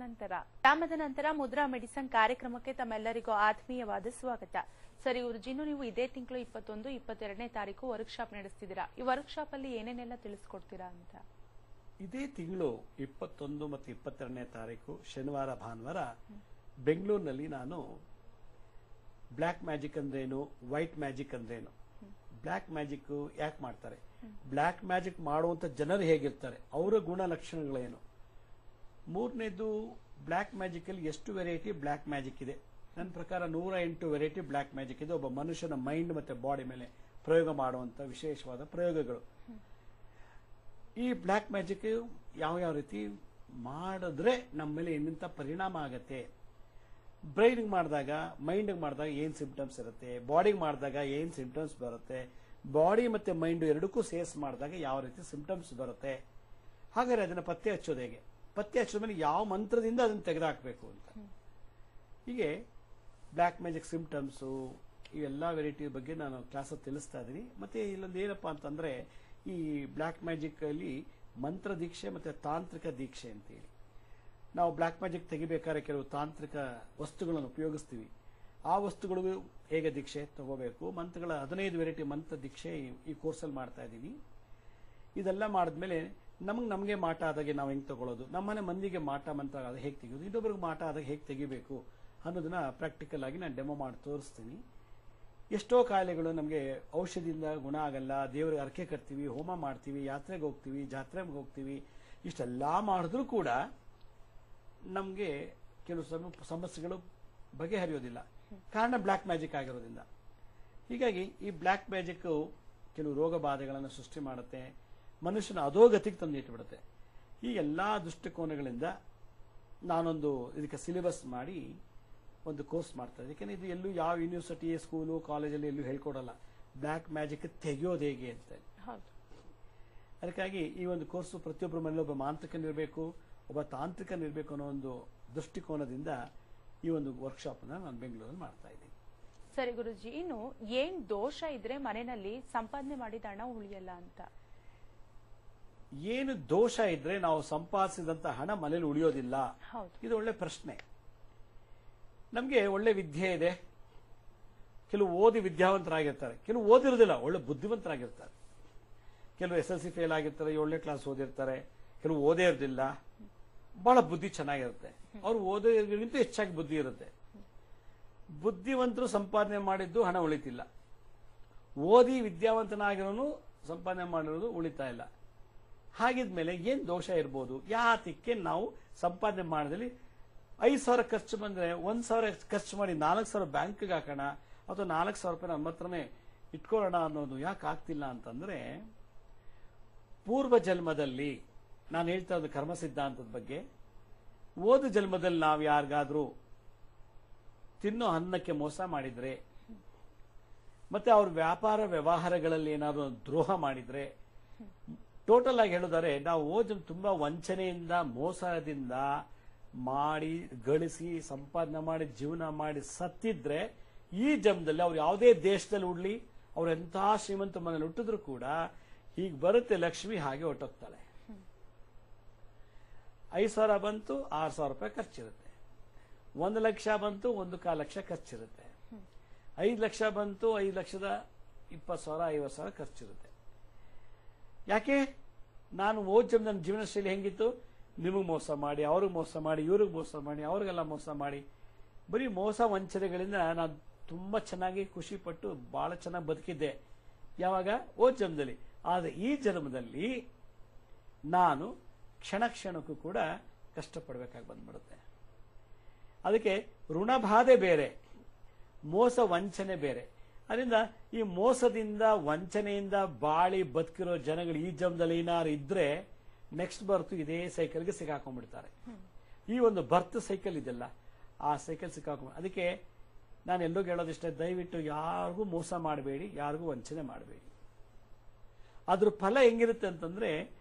ನಂತರ ಮುದ್ರಾ ಮೆಡಿಸನ್ ಕಾರ್ಯಕ್ರಮಕ್ಕೆ ತಮ್ಮೆಲ್ಲರಿಗೂ ಆತ್ಮೀಯವಾದ ಸ್ವಾಗತ. ಸರಿ ಗುರುಜಿ, ನೀವು ಇದೇ ತಿಂಗಳು 21, 22ನೇ ತಾರೀಕು ವರ್ಕ್ಶಾಪ್ ನಡೆಸ್ತಿದ್ದೀರಾ. ಈ ವರ್ಕ್ಶಾಪ್ ಅಲ್ಲಿ ಏನೇನೆಲ್ಲ ತಿಳಿಸ್ಕೊಡ್ತೀರಾ ಅಂತ? ಇದೇ ತಿಂಗಳು 21 ಮತ್ತು 22ನೇ ತಾರೀಕು ಶನಿವಾರ ಭಾನುವಾರ ಬೆಂಗಳೂರಿನಲ್ಲಿ ನಾನು ಬ್ಲ್ಯಾಕ್ ಮ್ಯಾಜಿಕ್ ಅಂದ್ರೇನು, ವೈಟ್ ಮ್ಯಾಜಿಕ್ ಅಂದ್ರೇನು, ಬ್ಲ್ಯಾಕ್ ಮ್ಯಾಜಿಕ್ ಯಾಕೆ ಮಾಡ್ತಾರೆ, ಬ್ಲ್ಯಾಕ್ ಮ್ಯಾಜಿಕ್ ಮಾಡುವಂತ ಜನರು ಹೇಗಿರ್ತಾರೆ, ಅವರ ಗುಣಲಕ್ಷಣಗಳೇನು, 3ನೇದು ಬ್ಲ್ಯಾಕ್ ಮ್ಯಾಜಿಕ್ ಅಲ್ಲಿ ಎಷ್ಟು ವೆರೈಟಿ ಬ್ಲ್ಯಾಕ್ ಮ್ಯಾಜಿಕ್ ಇದೆ. ನನ್ನ ಪ್ರಕಾರ 108 ವೆರೈಟಿ ಬ್ಲ್ಯಾಕ್ ಮ್ಯಾಜಿಕ್ ಇದೆ, ಒಬ್ಬ ಮನುಷ್ಯನ ಮೈಂಡ್ ಮತ್ತೆ ಬಾಡಿ ಮೇಲೆ ಪ್ರಯೋಗ ಮಾಡುವಂತ ವಿಶೇಷವಾದ ಪ್ರಯೋಗಗಳು. ಈ ಬ್ಲ್ಯಾಕ್ ಮ್ಯಾಜಿಕ್ ಯಾವ ರೀತಿ ಮಾಡಿದ್ರೆ ನಮ್ಮ ಮೇಲೆ ಏನಿಂತ ಪರಿಣಾಮ ಆಗತ್ತೆ, ಬ್ರೈನ್ಗೆ ಮಾಡಿದಾಗ, ಮೈಂಡ್ಗೆ ಮಾಡಿದಾಗ ಏನ್ ಸಿಂಪ್ಟಮ್ಸ್ ಇರುತ್ತೆ, ಬಾಡಿಗೆ ಮಾಡಿದಾಗ ಏನ್ ಸಿಂಪ್ಟಮ್ಸ್ ಬರುತ್ತೆ, ಬಾಡಿ ಮತ್ತೆ ಮೈಂಡ್ ಎರಡಕ್ಕೂ ಸೇರ್ಸ್ ಮಾಡಿದಾಗ ಯಾವ ರೀತಿ ಸಿಂಪ್ಟಮ್ಸ್ ಬರುತ್ತೆ, ಹಾಗಾದ್ರೆ ಅದನ್ನ ಪತ್ತೆ ಹಚ್ಚೋದು ಹೇಗೆ, ಪತ್ತೆ ಹಚ್ಚೋದ ಮೇಲೆ ಯಾವ ಮಂತ್ರದಿಂದ ಅದನ್ನ ತೆಗೆದುಹಾಕಬೇಕು ಅಂತ. ಹೀಗೆ ಬ್ಲ್ಯಾಕ್ ಮ್ಯಾಜಿಕ್ ಸಿಂಪ್ಟಮ್ಸ್ ಇವೆಲ್ಲ ವೆರೈಟಿ ಬಗ್ಗೆ ನಾನು ಕ್ಲಾಸ್ ತಿಳಿಸ್ತಾ ಇದ್ದೀನಿ. ಮತ್ತೆ ಇಲ್ಲೊಂದು ಏನಪ್ಪಾ ಅಂತಂದ್ರೆ, ಈ ಬ್ಲ್ಯಾಕ್ ಮ್ಯಾಜಿಕ್ ಅಲ್ಲಿ ಮಂತ್ರ ದೀಕ್ಷೆ ಮತ್ತೆ ತಾಂತ್ರಿಕ ದೀಕ್ಷೆ ಅಂತೇಳಿ, ನಾವು ಬ್ಲ್ಯಾಕ್ ಮ್ಯಾಜಿಕ್ ತೆಗಿಬೇಕಾದ್ರೆ ಕೆಲವು ತಾಂತ್ರಿಕ ವಸ್ತುಗಳನ್ನು ಉಪಯೋಗಿಸ್ತೀವಿ. ಆ ವಸ್ತುಗಳಿಗೂ ಹೇಗೆ ದೀಕ್ಷೆ ತಗೋಬೇಕು, ಮಂತ್ರಗಳ 15 ವೆರೈಟಿ ಮಂತ್ರ ದೀಕ್ಷೆ ಈ ಕೋರ್ಸಲ್ಲಿ ಮಾಡ್ತಾ ಇದ್ದೀವಿ. ಇದೆಲ್ಲ ಮಾಡಿದ್ಮೇಲೆ ನಮಗೆ ಮಾಟ ಆದಾಗೆ ನಾವು ಹೆಂಗೆ ತಗೊಳ್ಳೋದು, ನಮ್ಮನೆ ಮಂದಿಗೆ ಮಾಟ ಮಂತ್ರ ಆದಾಗ ಹೇಗೆ ತೆಗೆಯೋದು, ಇನ್ನೊಬ್ಬರಿಗೆ ಮಾಟ ಆದಾಗ ಹೇಗೆ ತೆಗಿಬೇಕು ಅನ್ನೋದನ್ನ ಪ್ರಾಕ್ಟಿಕಲ್ ಆಗಿ ನಾನು ಡೆಮೋ ಮಾಡಿ ತೋರಿಸ್ತೀನಿ. ಎಷ್ಟೋ ಕಾಯಿಲೆಗಳು ನಮಗೆ ಔಷಧಿಯಿಂದ ಗುಣ ಆಗಲ್ಲ, ದೇವರಿಗೆ ಅರ್ಕೆ ಕಟ್ತೀವಿ, ಹೋಮ ಮಾಡ್ತೀವಿ, ಯಾತ್ರೆಗೆ ಹೋಗ್ತೀವಿ, ಜಾತ್ರೆಗೆ ಹೋಗ್ತೀವಿ, ಇಷ್ಟೆಲ್ಲ ಮಾಡಿದ್ರೂ ಕೂಡ ನಮಗೆ ಕೆಲವು ಸಮಸ್ಯೆಗಳು ಬಗೆಹರಿಯೋದಿಲ್ಲ. ಕಾರಣ ಬ್ಲ್ಯಾಕ್ ಮ್ಯಾಜಿಕ್ ಆಗಿರೋದ್ರಿಂದ. ಹೀಗಾಗಿ ಈ ಬ್ಲ್ಯಾಕ್ ಮ್ಯಾಜಿಕ್ ಕೆಲವು ರೋಗ ಬಾಧೆಗಳನ್ನು ಸೃಷ್ಟಿ ಮಾಡುತ್ತೆ, ಮನುಷ್ಯನ ಅಧೋಗತಿಗೆ ತಂದಿಟ್ಟುಬಿಡುತ್ತೆ. ಈ ಎಲ್ಲಾ ದೃಷ್ಟಿಕೋನಗಳಿಂದ ನಾನೊಂದು ಇದಕ್ಕೆ ಸಿಲೆಬಸ್ ಮಾಡಿ ಒಂದು ಕೋರ್ಸ್ ಮಾಡ್ತಾ ಇದ್ದೀನಿ. ಯಾಕೆಂದ್ರೆ ಇದು ಎಲ್ಲೂ ಯಾವ ಯೂನಿವರ್ಸಿಟಿ, ಸ್ಕೂಲು, ಕಾಲೇಜಲ್ಲಿ ಎಲ್ಲೂ ಹೇಳ್ಕೊಡಲ್ಲ ಬ್ಲ್ಯಾಕ್ ಮ್ಯಾಜಿಕ್ ತೆಗೆಯೋದು ಹೇಗೆ ಅಂತ. ಅದಕ್ಕಾಗಿ ಈ ಒಂದು ಕೋರ್ಸು ಪ್ರತಿಯೊಬ್ಬರ ಮನೇಲಿ ಒಬ್ಬ ಮಾಂತ್ರಿಕನಿರಬೇಕು, ಒಬ್ಬ ತಾಂತ್ರಿಕನಿರಬೇಕು ಅನ್ನೋ ಒಂದು ದೃಷ್ಟಿಕೋನದಿಂದ ಈ ಒಂದು ವರ್ಕ್ಶಾಪ್ ನಾನು ಬೆಂಗಳೂರಲ್ಲಿ ಮಾಡ್ತಾ ಇದ್ದೀನಿ. ಸರಿ ಗುರುಜಿ, ಇನ್ನು ಏನ್ ದೋಷ ಇದ್ರೆ ಮನೆಯಲ್ಲಿ ಸಂಪಾದನೆ ಮಾಡಿದ ಹಣ ಉಳಿಯಲ್ಲ ಅಂತ? ಏನು ದೋಷ ಇದ್ರೆ ನಾವು ಸಂಪಾದಿಸಿದಂತ ಹಣ ಮನೇಲಿ ಉಳಿಯೋದಿಲ್ಲ? ಹೌದು, ಇದು ಒಳ್ಳೆ ಪ್ರಶ್ನೆ. ನಮಗೆ ಒಳ್ಳೆ ವಿದ್ಯೆ ಇದೆ, ಕೆಲವು ಓದಿ ವಿದ್ಯಾವಂತರಾಗಿರ್ತಾರೆ, ಕೆಲವು ಓದಿರೋದಿಲ್ಲ, ಒಳ್ಳೆ ಬುದ್ಧಿವಂತರಾಗಿರ್ತಾರೆ. ಕೆಲವು SLC ಫೇಲ್ ಆಗಿರ್ತಾರೆ, 7ನೇ ಕ್ಲಾಸ್ ಓದಿರ್ತಾರೆ, ಕೆಲವು ಓದೇ ಇರೋದಿಲ್ಲ, ಬಹಳ ಬುದ್ಧಿ ಚೆನ್ನಾಗಿರುತ್ತೆ. ಅವ್ರು ಓದೋದ್ರಿಂದ ಹೆಚ್ಚಾಗಿ ಬುದ್ಧಿ ಇರುತ್ತೆ. ಬುದ್ಧಿವಂತರು ಸಂಪಾದನೆ ಮಾಡಿದ್ದು ಹಣ ಉಳಿತಿಲ್ಲ, ಓದಿ ವಿದ್ಯಾವಂತನಾಗಿರೋನು ಸಂಪಾದನೆ ಮಾಡಿರೋದು ಉಳಿತಾ ಇಲ್ಲ. ಹಾಗಿದ್ಮೇಲೆ ಏನ್ ದೋಷ ಇರ್ಬೋದು? ಯಾತಕ್ಕೆ ನಾವು ಸಂಪಾದನೆ ಮಾಡಿದಲ್ಲಿ 5,000 ಖರ್ಚು ಬಂದ್ರೆ 1,000 ಖರ್ಚು ಮಾಡಿ 4,000 ಬ್ಯಾಂಕ್ಗೆ ಹಾಕೋಣ, ಅಥವಾ 4,000 ರೂಪಾಯಿ ನಮ್ಮ ಹತ್ರನೇ ಇಟ್ಕೊಳ್ಳೋಣ ಅನ್ನೋದು ಯಾಕೆ ಆಗ್ತಿಲ್ಲ ಅಂತಂದ್ರೆ, ಪೂರ್ವ ಜನ್ಮದಲ್ಲಿ ನಾನು ಹೇಳ್ತಾ ಇರೋದು ಕರ್ಮ ಸಿದ್ಧಾಂತದ ಬಗ್ಗೆ. ಓದು ಜನ್ಮದಲ್ಲಿ ನಾವು ಯಾರಿಗಾದ್ರೂ ತಿನ್ನೋ ಅನ್ನಕ್ಕೆ ಮೋಸ ಮಾಡಿದ್ರೆ, ಮತ್ತೆ ಅವ್ರ ವ್ಯಾಪಾರ ವ್ಯವಹಾರಗಳಲ್ಲಿ ಏನಾದ್ರು ದ್ರೋಹ ಮಾಡಿದ್ರೆ, ಟೋಟಲ್ ಆಗಿ ಹೇಳಿದರೆ ನಾವು ಓದು ತುಂಬಾ ವಂಚನೆಯಿಂದ ಮೋಸದಿಂದ ಮಾಡಿ ಗಳಿಸಿ ಸಂಪಾದನೆ ಮಾಡಿ ಜೀವನ ಮಾಡಿ ಸತ್ತಿದ್ರೆ, ಈ ಜನ್ಮದಲ್ಲಿ ಅವ್ರು ಯಾವುದೇ ದೇಶದಲ್ಲಿ ಉಡ್ಲಿ, ಅವ್ರು ಎಂಥ ಶ್ರೀಮಂತ ಮನೇಲಿ ಹುಟ್ಟಿದ್ರು ಕೂಡ ಈಗ ಬರುತ್ತೆ ಲಕ್ಷ್ಮಿ, ಹಾಗೆ ಹೊಟ್ಟೋಗ್ತಾಳೆ. 5,000 ಬಂತು, 6,000 ರೂಪಾಯಿ ಖರ್ಚಿರುತ್ತೆ. 1 ಲಕ್ಷ ಬಂತು, 1,4 ಲಕ್ಷ ಖರ್ಚಿರುತ್ತೆ. 5 ಲಕ್ಷ ಬಂತು, 5,20,000 50,000 ಖರ್ಚಿರುತ್ತೆ. ಯಾಕೆ? ನಾನು ಓದ್ ನನ್ನ ಜೀವನ ಶೈಲಿ ಹೆಂಗಿತ್ತು? ನಿಮಗೆ ಮೋಸ ಮಾಡಿ, ಅವ್ರಿಗೆ ಮೋಸ ಮಾಡಿ, ಇವ್ರಿಗೆ ಮೋಸ ಮಾಡಿ, ಅವ್ರಿಗೆಲ್ಲ ಮೋಸ ಮಾಡಿ, ಬರೀ ಮೋಸ ವಂಚನೆಗಳಿಂದ ನಾನು ತುಂಬಾ ಚೆನ್ನಾಗಿ ಖುಷಿ ಪಟ್ಟು ಬಹಳ ಚೆನ್ನಾಗಿ ಬದುಕಿದ್ದೆ. ಯಾವಾಗ? ಓದ್ ಜನ್ಮದಲ್ಲಿ. ಆದರೆ ಈ ಜನ್ಮದಲ್ಲಿ ನಾನು ಕ್ಷಣ ಕ್ಷಣಕ್ಕೂ ಕೂಡ ಕಷ್ಟಪಡಬೇಕಾಗಿ ಬಂದ್ಬಿಡುತ್ತೆ. ಅದಕ್ಕೆ ಋಣಬಾಧೆ ಬೇರೆ, ಮೋಸ ವಂಚನೆ ಬೇರೆ. ಅದರಿಂದ ಈ ಮೋಸದಿಂದ ವಂಚನೆಯಿಂದ ಬಾಳಿ ಬದುಕಿರೋ ಜನಗಳು ಈ ಜನ್ಮದಲ್ಲಿ ಏನಾರು ಇದ್ರೆ ನೆಕ್ಸ್ಟ್ ಬರ್ತು ಇದೇ ಸೈಕಲ್ಗೆ ಸಿಕ್ಕಾಕೊಂಡ್ಬಿಡ್ತಾರೆ. ಈ ಒಂದು ಬರ್ತ್ ಸೈಕಲ್ ಇದೆಲ್ಲ, ಆ ಸೈಕಲ್ ಸಿಕ್ಕಾಕೊಂಡ್. ಅದಕ್ಕೆ ನಾನು ಎಲ್ಲರೂ ಹೇಳೋದಿಷ್ಟೇ, ದಯವಿಟ್ಟು ಯಾರಿಗೂ ಮೋಸ ಮಾಡಬೇಡಿ, ಯಾರಿಗೂ ವಂಚನೆ ಮಾಡಬೇಡಿ. ಅದ್ರ ಫಲ ಹೆಂಗಿರುತ್ತೆ ಅಂತಂದ್ರೆ,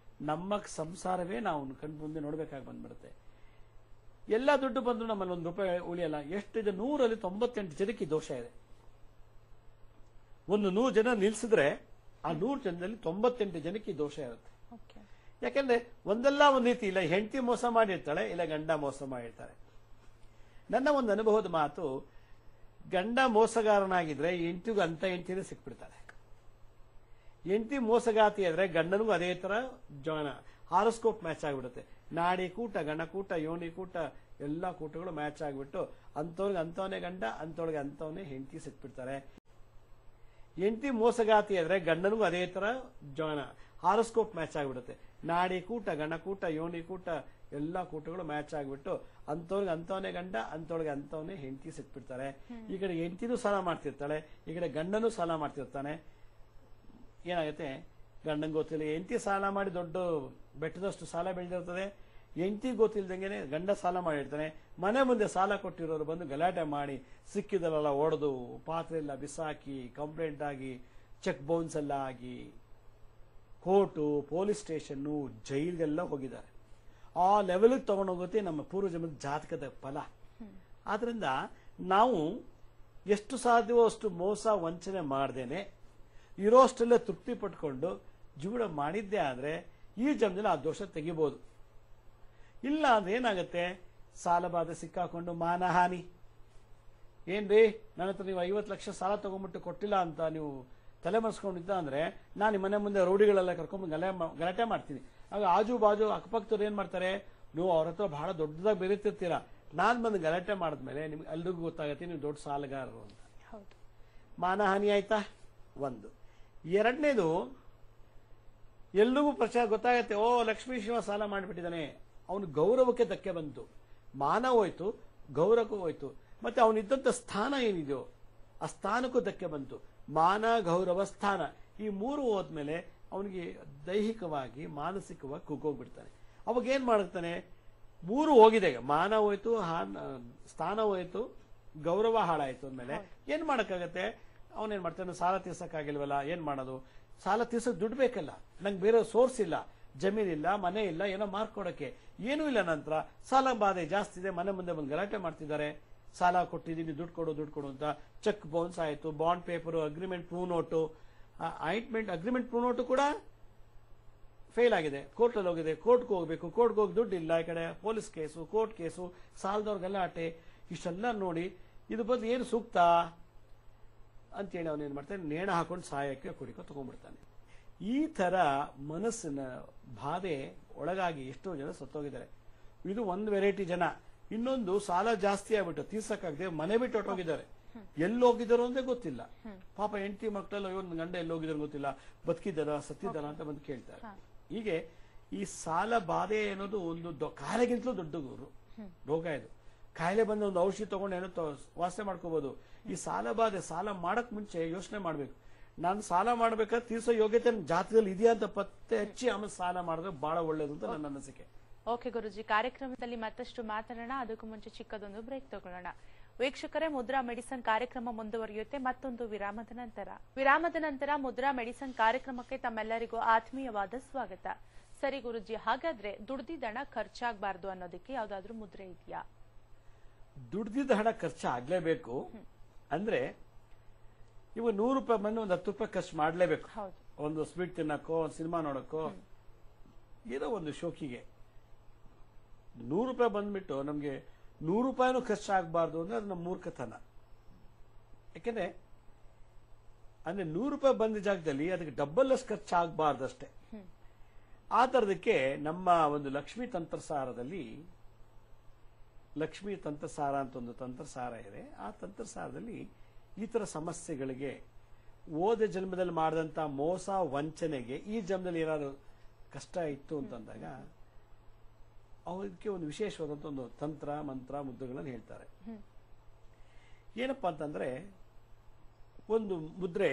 ನಮ್ಮ ಸಂಸಾರವೇ ನಾವು ಕಣ್ಣು ಮುಂದೆ ನೋಡ್ಬೇಕಾಗಿ ಬಂದ್ಬಿಡುತ್ತೆ. ಎಲ್ಲ ದುಡ್ಡು ಬಂದ್ರು ನಮ್ಮಲ್ಲಿ ₹1 ಉಳಿಯಲ್ಲ. ಎಷ್ಟಿದೆ? 100ರಲ್ಲಿ 98 ಜನಕ್ಕೆ ದೋಷ ಇದೆ. ಒಂದು 100 ಜನ ನಿಲ್ಸಿದ್ರೆ ಆ 100 ಜನದಲ್ಲಿ 98 ಜನಕ್ಕೆ ದೋಷ ಇರುತ್ತೆ. ಯಾಕೆಂದ್ರೆ ಒಂದಲ್ಲ ಒಂದ್ ರೀತಿ, ಇಲ್ಲ ಹೆಂಡತಿ ಮೋಸ ಮಾಡಿರ್ತಾಳೆ, ಇಲ್ಲ ಗಂಡ ಮೋಸ ಮಾಡಿರ್ತಾರೆ. ನನ್ನ ಒಂದು ಅನುಭವದ ಮಾತು, ಗಂಡ ಮೋಸಗಾರನಾಗಿದ್ರೆ ಹೆಂಡತಿಗೂ ಅಂತ ಹೆಂಡತಿನೇ ಸಿಕ್ಬಿಡ್ತಾರೆ. ಹೆಂಡತಿ ಮೋಸಗಾತಿ ಆದ್ರೆ ಗಂಡನಿಗೂ ಅದೇ ತರ ಹಾರೋಸ್ಕೋಪ್ ಮ್ಯಾಚ್ ಆಗಿಬಿಡುತ್ತೆ. ನಾಡಿ ಕೂಟ, ಗಣಕೂಟ, ಯೋನಿ ಕೂಟ, ಎಲ್ಲಾ ಕೂಟಗಳು ಮ್ಯಾಚ್ ಆಗಿಬಿಟ್ಟು ಅಂತವ್ರಿಗೆ ಅಂತವನೇ ಗಂಡ, ಅಂತವ್ರಿಗೆ ಅಂತವನೇ ಹೆಂಡತಿ ಸಿಕ್ಬಿಡ್ತಾರೆ. ಹೆಂಡತಿ ಮೋಸಗಾತಿ ಆದ್ರೆ ಗಂಡನಿಗೂ ಅದೇ ತರ ಹಾರೋಸ್ಕೋಪ್ ಮ್ಯಾಚ್ ಆಗಿಬಿಡುತ್ತೆ. ನಾಡಿ ಕೂಟ, ಗಣಕೂಟ, ಯೋನಿ ಕೂಟ, ಎಲ್ಲಾ ಕೂಟಗಳು ಮ್ಯಾಚ್ ಆಗಿಬಿಟ್ಟು ಅಂತವ್ರಿಗೆ ಅಂತವನೇ ಗಂಡ, ಅಂತವ್ರಿಗೆ ಅಂತವನೇ ಹೆಂಡತಿ ಸಿಕ್ಬಿಡ್ತಾರೆ. ಈ ಕಡೆ ಹೆಂಡತಿನೂ ಸಾಲ ಮಾಡ್ತಿರ್ತಾಳೆ, ಈ ಕಡೆ ಗಂಡನೂ ಸಾಲ ಮಾಡ್ತಿರ್ತಾನೆ. ಏನಾಗುತ್ತೆ? ಗಂಡಂಗೆ ಗೊತ್ತಿಲ್ಲ, ಹೆಂಡತಿ ಸಾಲ ಮಾಡಿ ದೊಡ್ಡ ಬೆಟ್ಟದಷ್ಟು ಸಾಲ ಬೆಳೆದಿರ್ತದೆ. ಹೆಂಡತಿ ಗೊತ್ತಿಲ್ದಂಗೆನೆ ಗಂಡ ಸಾಲ ಮಾಡಿರ್ತಾನೆ. ಮನೆ ಮುಂದೆ ಸಾಲ ಕೊಟ್ಟಿರೋರು ಬಂದು ಗಲಾಟೆ ಮಾಡಿ ಸಿಕ್ಕಿದಲ್ಲ ಒಡೆದು, ಪಾತ್ರೆ ಎಲ್ಲ ಬಿಸಾಕಿ, ಕಂಪ್ಲೇಂಟ್ ಆಗಿ, ಚೆಕ್ ಬೌನ್ಸ್ ಎಲ್ಲ ಆಗಿ, ಕೋರ್ಟು, ಪೊಲೀಸ್ ಸ್ಟೇಷನ್ನು, ಜೈಲ್ಗೆಲ್ಲ ಹೋಗಿದ್ದಾರೆ. ಆ ಲೆವೆಲ್ಗೆ ತಗೊಂಡೋಗುತ್ತೆ ನಮ್ಮ ಪೂರ್ವಜನ್ಮದ ಜಾತಕದ ಫಲ. ಆದ್ರಿಂದ ನಾವು ಎಷ್ಟು ಸಾಧ್ಯವೋ ಅಷ್ಟು ಮೋಸ ವಂಚನೆ ಮಾಡ್ದೇನೆ ಇರೋಷ್ಟೆಲ್ಲ ತೃಪ್ತಿ ಪಟ್ಕೊಂಡು ಜೀವನ ಮಾಡಿದ್ದೆ ಆದ್ರೆ ಈ ಜನ್ಮದಲ್ಲಿ ಆ ದೋಷ ತೆಗಿಬಹುದು. ಇಲ್ಲ ಅಂದ್ರೆ ಏನಾಗುತ್ತೆ? ಸಾಲ ಬಾಧೆ ಸಿಕ್ಕಾಕೊಂಡು ಮಾನಹಾನಿ. ಏನ್ರಿ, ನನ್ನ ಹತ್ರ ನೀವು 50 ಲಕ್ಷ ಸಾಲ ತಗೊಂಡ್ಬಿಟ್ಟು ಕೊಟ್ಟಿಲ್ಲ ಅಂತ ನೀವು ತಲೆ ಮರೆಸ್ಕೊಂಡಿದ್ದ ಅಂದ್ರೆ ನಾನು ಮನೆ ಮುಂದೆ ರೌಡಿಗಳೆಲ್ಲ ಕರ್ಕೊಂಡು ಗಲಾಟೆ ಮಾಡ್ತೀನಿ. ಆಗ ಆಜು ಬಾಜು ಅಕ್ಕಪಕ್ಕದವ್ರು ಏನ್ ಮಾಡ್ತಾರೆ? ನೀವು ಅವ್ರ ಹತ್ರ ಬಹಳ ದೊಡ್ಡದಾಗಿ ಬೆರೀತಿರ್ತೀರಾ. ನಾನ್ ಬಂದು ಗಲಾಟೆ ಮಾಡಿದ್ಮೇಲೆ ನಿಮ್ಗೆ ಎಲ್ರಿಗೂ ಗೊತ್ತಾಗತ್ತೆ ನೀವು ದೊಡ್ಡ ಸಾಲಗಾರರು ಅಂತ. ಮಾನಹಾನಿ ಆಯ್ತಾ? ಒಂದು. ಎರಡನೇದು, ಎಲ್ರಿಗೂ ಪ್ರಚಾರ ಗೊತ್ತಾಗತ್ತೆ, ಓ ಲಕ್ಷ್ಮೀ ಶಿವ ಸಾಲ ಮಾಡಿಬಿಟ್ಟಿದ್ದಾನೆ, ಅವನು ಗೌರವಕ್ಕೆ ಧಕ್ಕೆ ಬಂತು, ಮಾನ ಹೋಯ್ತು, ಗೌರವಕ್ಕೂ ಹೋಯ್ತು, ಮತ್ತೆ ಅವನಿದ್ದಂತ ಸ್ಥಾನ ಏನಿದೆಯೋ ಆ ಸ್ಥಾನಕ್ಕೂ ಧಕ್ಕೆ ಬಂತು. ಮಾನ, ಗೌರವ, ಸ್ಥಾನ ಈ ಮೂರು ಹೋದ್ಮೇಲೆ ಅವನಿಗೆ ದೈಹಿಕವಾಗಿ ಮಾನಸಿಕವಾಗಿ ಕುಗ್ಗೋಗ್ಬಿಡ್ತಾನೆ. ಅವಾಗ ಏನ್ ಮಾಡ್ತಾನೆ? ಮೂರು ಹೋಗಿದೆ, ಮಾನ ಹೋಯ್ತು, ಸ್ಥಾನ ಹೋಯ್ತು, ಗೌರವ ಹಾಳಾಯ್ತು ಅಂದ್ಮೇಲೆ ಏನ್ ಮಾಡಕ್ಕಾಗತ್ತೆ? ಅವನೇನ್ ಮಾಡ್ತಾನೆ? ಸಾಲ ತೀರ್ಸಕ್ಕಾಗಿಲ್ವಲ್ಲ, ಏನ್ ಮಾಡೋದು? ಸಾಲ ತೀರ್ಸಕ್ ದುಡ್ಡು ಬೇಕಲ್ಲ, ನಂಗೆ ಬೇರೆ ಸೋರ್ಸ್ ಇಲ್ಲ, ಜಮೀನಿಲ್ಲ, ಮನೆ ಇಲ್ಲ, ಏನೋ ಮಾರ್ಕೊಡಕ್ಕೆ ಏನೂ ಇಲ್ಲ. ನಂತರ ಸಾಲ ಬಾಧೆ ಜಾಸ್ತಿ ಇದೆ, ಮನೆ ಮುಂದೆ ಬಂದು ಗಲಾಟೆ ಮಾಡ್ತಿದ್ದಾರೆ. ಸಾಲ ಕೊಟ್ಟಿದ್ದೀನಿ, ದುಡ್ಡು ಕೊಡು ಅಂತ. ಚೆಕ್ ಬೌನ್ಸ್ ಆಯ್ತು, bond paper, agreement prove note, agreement prove note ಕೂಡ ಫೇಲ್ ಆಗಿದೆ, ಕೋರ್ಟಲ್ಲಿ ಹೋಗಿದೆ, ಕೋರ್ಟ್ಗೆ ಹೋಗ್ಬೇಕು, ಕೋರ್ಟ್ಗೆ ಹೋಗಿ ದುಡ್ಡು ಇಲ್ಲ, ಈ ಕಡೆ ಪೊಲೀಸ್ ಕೇಸು, ಕೋರ್ಟ್ ಕೇಸು, ಸಾಲದವ್ರ ಗಲಾಟೆ, ಇಷ್ಟೆಲ್ಲ ನೋಡಿ ಇದು ಬದಲು ಏನು ಸೂಕ್ತ ಅಂತೇಳಿ ಅವನೇನು ಮಾಡ್ತಾನೆ, ನೇಣ ಹಾಕೊಂಡು ಸಹಾಯಕ್ಕೆ ಕುಡಿಕೊ ತಗೊಂಡ್ಬಿಡ್ತಾನೆ. ಈ ತರ ಮನಸ್ಸಿನ ಬಾಧೆ ಒಳಗಾಗಿ ಎಷ್ಟೋ ಜನ ಸತ್ತೋಗಿದ್ದಾರೆ. ಇದು ಒಂದು ವೆರೈಟಿ ಜನ. ಇನ್ನೊಂದು ಸಾಲ ಜಾಸ್ತಿ ಆಗ್ಬಿಟ್ಟು ತೀರ್ಸಕ್ಕಾಗದೆ ಮನೆ ಬಿಟ್ಟು ಹೊಟ್ಟೋಗಿದ್ದಾರೆ. ಎಲ್ಲಿ ಹೋಗಿದ್ದಾರೋ ಅಂದ್ರೆ ಗೊತ್ತಿಲ್ಲ. ಪಾಪ ಹೆಂಡತಿ ಮಕ್ಕಳೆಲ್ಲ ಇವನ್ ಗಂಡ ಎಲ್ಲಿ ಹೋಗಿದಾರೋ ಗೊತ್ತಿಲ್ಲ, ಬದುಕಿದ್ದಾರ ಸತ್ತಿದ್ದಾರ ಅಂತ ಬಂದು ಕೇಳ್ತಾರೆ. ಹೀಗೆ ಈ ಸಾಲ ಬಾಧೆ ಅನ್ನೋದು ಒಂದು ಕಾಯಿಲೆಗಿಂತಲೂ ದೊಡ್ಡ ರೋಗ. ಇದು ಕಾಯಿಲೆ ಬಂದ ಒಂದು ಔಷಧಿ ತಗೊಂಡು ಏನೋ ವಾಸನೆ ಮಾಡ್ಕೋಬಹುದು. ಈ ಸಾಲ ಬಾಧೆ, ಸಾಲ ಮಾಡಕ್ ಮುಂಚೆ ಯೋಚನೆ ಮಾಡ್ಬೇಕು, ನಾನು ಸಾಲ ಮಾಡ್ಬೇಕಾದ್ರೆ ತೀರ್ಸೋ ಯೋಗ್ಯತೆ ಜಾತಕದಲ್ಲಿ ಇದೆಯಾ ಅಂತ ಪತ್ತೆ ಹಚ್ಚಿ ಆಮೇಲೆ ಸಾಲ ಮಾಡಿದ್ರೆ ಬಹಳ ಒಳ್ಳೇದು ಅಂತ ನನ್ನ ಅನಿಸಿಕೆ. ಓಕೆ ಗುರುಜಿ, ಕಾರ್ಯಕ್ರಮದಲ್ಲಿ ಮತ್ತಷ್ಟು ಮಾತಾಡೋಣ. ಅದಕ್ಕೂ ಮುಂಚೆ ಚಿಕ್ಕದೊಂದು ಬ್ರೇಕ್ ತಗೊಳ್ಳೋಣ. ವೀಕ್ಷಕರೇ, ಮುದ್ರಾ ಮೆಡಿಸನ್ ಕಾರ್ಯಕ್ರಮ ಮುಂದುವರಿಯುತ್ತೆ ಮತ್ತೊಂದು ವಿರಾಮದ ನಂತರ ಮುದ್ರಾ ಮೆಡಿಸನ್ ಕಾರ್ಯಕ್ರಮಕ್ಕೆ ತಮ್ಮೆಲ್ಲರಿಗೂ ಆತ್ಮೀಯವಾದ ಸ್ವಾಗತ. ಸರಿ ಗುರುಜಿ, ಹಾಗಾದ್ರೆ ದುಡ್ದಿದ್ದ ಹಣ ಖರ್ಚಾಗಬಾರ್ದು ಅನ್ನೋದಕ್ಕೆ ಯಾವ್ದಾದ್ರು ಮುದ್ರೆ ಇದೆಯಾ? ದುಡ್ದಿದ್ದ ಹಣ ಖರ್ಚಾಗ್ಲೇಬೇಕು ಅಂದ್ರೆ ಇವ 100 ರೂಪಾಯಿ ಬಂದು ಒಂದು 10 ರೂಪಾಯಿ ಖರ್ಚು ಮಾಡ್ಲೇಬೇಕು. ಒಂದು ಸ್ವೀಟ್ ತಿನ್ನಕ್ಕೋ, ಒಂದು ಸಿನಿಮಾ ನೋಡಕ್ಕೋ, ಏನೋ ಒಂದು ಶೋಕಿಗೆ 100 ರೂಪಾಯಿ ಬಂದ್ಬಿಟ್ಟು ನಮ್ಗೆ 100 ರೂಪಾಯಿನೂ ಖರ್ಚಾಗಬಾರ್ದು ಅಂದ್ರೆ ಅದು ನಮ್ಮ ಮೂರ್ಖತನ. ಯಾಕೆಂದ್ರೆ ಅಂದ್ರೆ 100 ರೂಪಾಯಿ ಬಂದ ಜಾಗದಲ್ಲಿ ಅದಕ್ಕೆ ಡಬಲ್ ಅಷ್ಟು ಖರ್ಚಾಗಬಾರ್ದು ಅಷ್ಟೇ. ಆ ತರದಕ್ಕೆ ನಮ್ಮ ಒಂದು ಲಕ್ಷ್ಮೀ ತಂತ್ರಸಾರದಲ್ಲಿ, ಲಕ್ಷ್ಮೀ ತಂತ್ರಸಾರ ಅಂತ ಒಂದು ತಂತ್ರಸಾರ ಇದೆ. ಆ ತಂತ್ರಸಾರದಲ್ಲಿ ಈ ತರ ಸಮಸ್ಯೆಗಳಿಗೆ, ಓದ ಜನ್ಮದಲ್ಲಿ ಮಾಡಿದಂತ ಮೋಸ ವಂಚನೆಗೆ ಈ ಜನ್ಮದಲ್ಲಿ ಏನಾದ್ರು ಕಷ್ಟ ಇತ್ತು ಅಂತಂದಾಗ ಅವರಿಗೆ ಒಂದು ವಿಶೇಷವಾದಂತ ಒಂದು ತಂತ್ರ ಮಂತ್ರ ಮುದ್ರೆಗಳನ್ನು ಹೇಳ್ತಾರೆ. ಏನಪ್ಪಾ ಅಂತಂದ್ರೆ ಒಂದು ಮುದ್ರೆ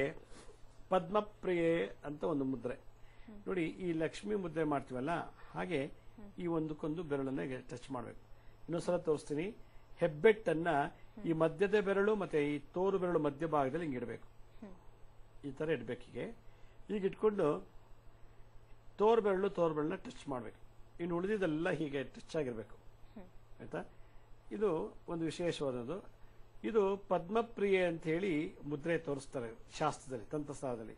ಪದ್ಮಪ್ರಿಯೆ ಅಂತ ಒಂದು ಮುದ್ರೆ ನೋಡಿ. ಈ ಲಕ್ಷ್ಮಿ ಮುದ್ರೆ ಮಾಡ್ತೀವಲ್ಲ, ಹಾಗೆ ಈ ಒಂದಕ್ಕೊಂದು ಬೆರಳನ್ನ ಟಚ್ ಮಾಡ್ಬೇಕು. ಇನ್ನೊಂದ್ಸಲ ತೋರಿಸ್ತೀನಿ. ಹೆಬ್ಬೆಟ್ಟನ್ನ ಈ ಮಧ್ಯದ ಬೆರಳು ಮತ್ತೆ ಈ ತೋರು ಬೆರಳು ಮಧ್ಯ ಭಾಗದಲ್ಲಿ ಹಿಂಗೆ ಇಡಬೇಕು. ಈ ತರ ಇಡ್ಬೇಕೀಗೆ. ಈಗ ಇಟ್ಕೊಂಡು ತೋರು ಬೆರಳನ್ನ ಟಚ್ ಮಾಡ್ಬೇಕು. ಇನ್ನು ಉಳಿದಿದ್ದೆಲ್ಲ ಹೀಗೆ ಟಚ್ ಆಗಿರ್ಬೇಕು. ಆಯ್ತಾ? ಇದು ಒಂದು ವಿಶೇಷವಾದದ್ದು. ಇದು ಪದ್ಮಪ್ರಿಯೆ ಅಂತ ಹೇಳಿ ಮುದ್ರೆ ತೋರಿಸ್ತಾರೆ ಶಾಸ್ತ್ರದಲ್ಲಿ, ತಂತ್ರಸಾರದಲ್ಲಿ.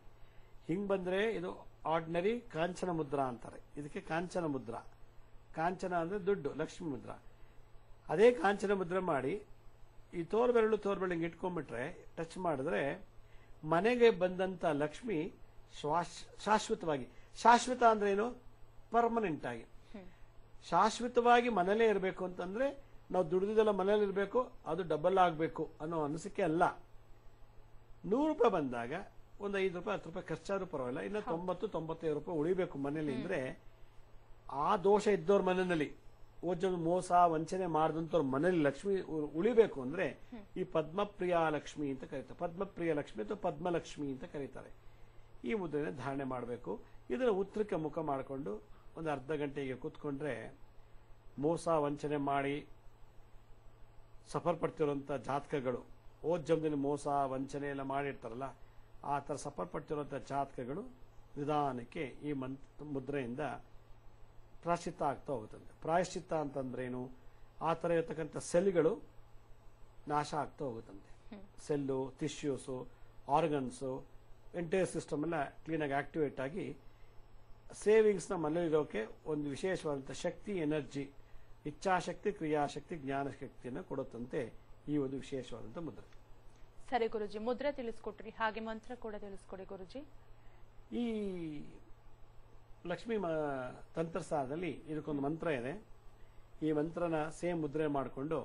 ಹಿಂಗ್ ಬಂದ್ರೆ ಇದು ಆರ್ಡಿನರಿ ಕಾಂಚನ ಮುದ್ರಾ ಅಂತಾರೆ. ಇದಕ್ಕೆ ಕಾಂಚನ ಮುದ್ರಾ. ಕಾಂಚನ ಅಂದ್ರೆ ದುಡ್ಡು, ಲಕ್ಷ್ಮಿ ಮುದ್ರಾ. ಅದೇ ಕಾಂಚನ ಮುದ್ರೆ ಮಾಡಿ ಈ ತೋರು ಬೆರಳು ಹಿಂಗೆ ಇಟ್ಕೊಂಡ್ಬಿಟ್ರೆ, ಟಚ್ ಮಾಡಿದ್ರೆ ಮನೆಗೆ ಬಂದಂತ ಲಕ್ಷ್ಮಿ ಶಾಶ್ವತವಾಗಿ, ಶಾಶ್ವತ ಅಂದ್ರೆ ಏನು, ಪರ್ಮನೆಂಟ್ ಆಗಿ ಶಾಶ್ವತವಾಗಿ ಮನೇಲೇ ಇರಬೇಕು ಅಂತಂದ್ರೆ ನಾವು ದುಡಿದಿದ್ದೆಲ್ಲ ಮನೇಲಿ ಇರಬೇಕು, ಅದು ಡಬಲ್ ಆಗಬೇಕು ಅನ್ನೋ ಅನಿಸಿಕೆ ಅಲ್ಲ. 100 ರೂಪಾಯಿ ಬಂದಾಗ ಒಂದು 5 ರೂಪಾಯಿ 10 ರೂಪಾಯಿ ಖರ್ಚಾದ್ರೂ ಪರವಾಗಿಲ್ಲ, ಇನ್ನು 90-95 ರೂಪಾಯಿ ಉಳಿಬೇಕು ಮನೇಲಿ. ಅಂದ್ರೆ ಆ ದೋಷ ಇದ್ದವ್ರ ಮನೆಯಲ್ಲಿ, ಮೋಸ ವಂಚನೆ ಮಾಡಿದಂತವ್ರ ಮನೇಲಿ ಲಕ್ಷ್ಮಿ ಉಳಿಬೇಕು ಅಂದ್ರೆ ಈ ಪದ್ಮಪ್ರಿಯ ಲಕ್ಷ್ಮಿ ಅಂತ ಕರೀತಾರೆ. ಪದ್ಮಪ್ರಿಯ ಲಕ್ಷ್ಮಿ ಅಥವಾ ಪದ್ಮಲಕ್ಷ್ಮಿ ಅಂತ ಕರೀತಾರೆ. ಈ ಮುದ್ರೆನ ಧಾರಣೆ ಮಾಡಬೇಕು. ಇದನ್ನ ಉತ್ತರಕ್ಕೆ ಮುಖ ಮಾಡಿಕೊಂಡು ಒಂದು ಅರ್ಧ ಗಂಟೆಗೆ ಕೂತ್ಕೊಂಡ್ರೆ ಮೋಸ ವಂಚನೆ ಮಾಡಿ ಸಫರ್ ಪಡ್ತಿರುವಂತ ಜಾತಕಗಳು, ಜನ್ಮದಲ್ಲಿ ಮೋಸ ವಂಚನೆ ಎಲ್ಲ ಮಾಡಿರ್ತಾರಲ್ಲ, ಆ ತರ ಸಫರ್ ಪಡ್ತಿರುವಂತ ಜಾತಕಗಳು ನಿಧಾನಕ್ಕೆ ಈ ಮುದ್ರೆಯಿಂದ ಪ್ರಾಯಶ್ಚಿತ್ತ ಆಗ್ತಾ ಹೋಗುತ್ತದೆ. ಪ್ರಾಯಶ್ಚಿತ್ತ ಅಂತಂದ್ರೇನು, ಆ ತರ ಇರತಕ್ಕಂಥ ಸೆಲ್ಗಳು ನಾಶ ಆಗ್ತಾ ಹೋಗುತ್ತಂತೆ. Cell, tissues, organs, entire system ಎಲ್ಲ ಕ್ಲೀನಾಗಿ ಆಕ್ಟಿವೇಟ್ ಆಗಿ ಸೇವಿಂಗ್ಸ್ನ ಮನೇಲಿರೋಕೆ ಒಂದು ವಿಶೇಷವಾದಂಥ ಶಕ್ತಿ, ಎನರ್ಜಿ, ಇಚ್ಛಾಶಕ್ತಿ, ಕ್ರಿಯಾಶಕ್ತಿ, ಜ್ಞಾನಶಕ್ತಿಯನ್ನು ಕೊಡುತ್ತಂತೆ ಈ ಒಂದು ವಿಶೇಷವಾದಂಥ ಮುದ್ರೆ. ಸರಿ ಗುರುಜಿ, ಮುದ್ರೆ ತಿಳಿಸ್ಕೊಟ್ರಿ, ಹಾಗೆ ಮಂತ್ರ ಕೂಡ ತಿಳಿಸ್ಕೊಡಿ ಗುರುಜಿ. ಈ ಲಕ್ಷ್ಮೀ ತಂತ್ರಸಾರದಲ್ಲಿ ಇದಕ್ಕೊಂದು ಮಂತ್ರ ಇದೆ. ಈ ಮಂತ್ರನ ಸೇಮ್ ಮುದ್ರೆ ಮಾಡಿಕೊಂಡು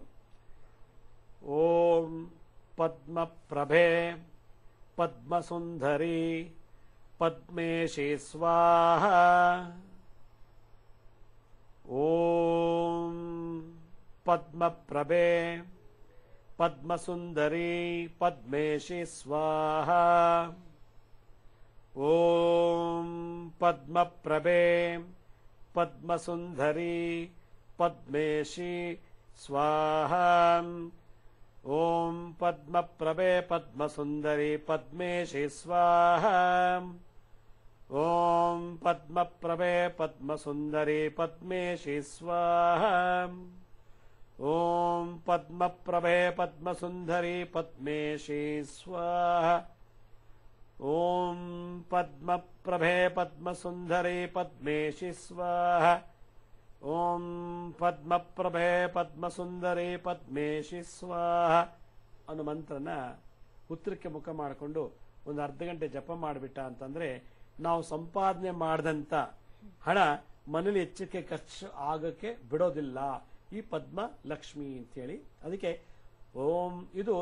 ಓಂ ಪದ್ಮಪ್ರಭೆ ಪದ್ಮಸುಂದರಿ ಪದ್ಮೇಶಿ ಸ್ವಾಹ, ಓಂ ಪದ್ಮಪ್ರಭೆ ಪದ್ಮಸುಂದರಿ ಪದ್ಮೇಶಿ ಸ್ವಾಹ, ಓಂ ಪದ್ಮಪ್ರಭೆ ಪದ್ಮಸುಂದರಿ ಪದ್ಮೇಶಿ ಸ್ವಾಹ, ಓಂ ಪದ್ಮಪ್ರಭೆ ಪದ್ಮಸುಂದರಿ ಪದ್ಮೇಶಿ ಸ್ವಾಹ, ಓಂ ಪದ್ಮಪ್ರಭೆ ಪದ್ಮಸುಂದರಿ ಪದ್ಮೇಶಿ ಸ್ವಾಹ, ಓಂ ಪದ್ಮಪ್ರಭೆ ಪದ್ಮಸುಂದರಿ ಪದ್ಮೇಶಿ ಸ್ವಾಹ, ಓಂ ಪದ್ಮಪ್ರಭೆ ಪದ್ಮಸುಂದರಿ ಪದ್ಮೇಶಿ ಸ್ವಾಹ, ಓಂ ಪದ್ಮಪ್ರಭೆ ಪದ್ಮಸುಂದರಿ ಪದ್ಮೇಶಿ ಸ್ವಾಹ ಅನ್ನೋ ಮಂತ್ರನ ಉತ್ತರಕ್ಕೆ ಮುಖ ಮಾಡಿಕೊಂಡು ಒಂದು ಅರ್ಧ ಗಂಟೆ ಜಪ ಮಾಡಿಬಿಟ್ಟ ಅಂತಂದ್ರೆ ನಾವು ಸಂಪಾದನೆ ಮಾಡಿದಂತ ಹಣ ಮನೇಲಿ ಹೆಚ್ಚಿಗೆ ಖರ್ಚು ಆಗಕ್ಕೆ ಬಿಡೋದಿಲ್ಲ. ಈ ಪದ್ಮ ಲಕ್ಷ್ಮಿ ಅಂತೇಳಿ ಅದಕ್ಕೆ ಓಂ ಇದು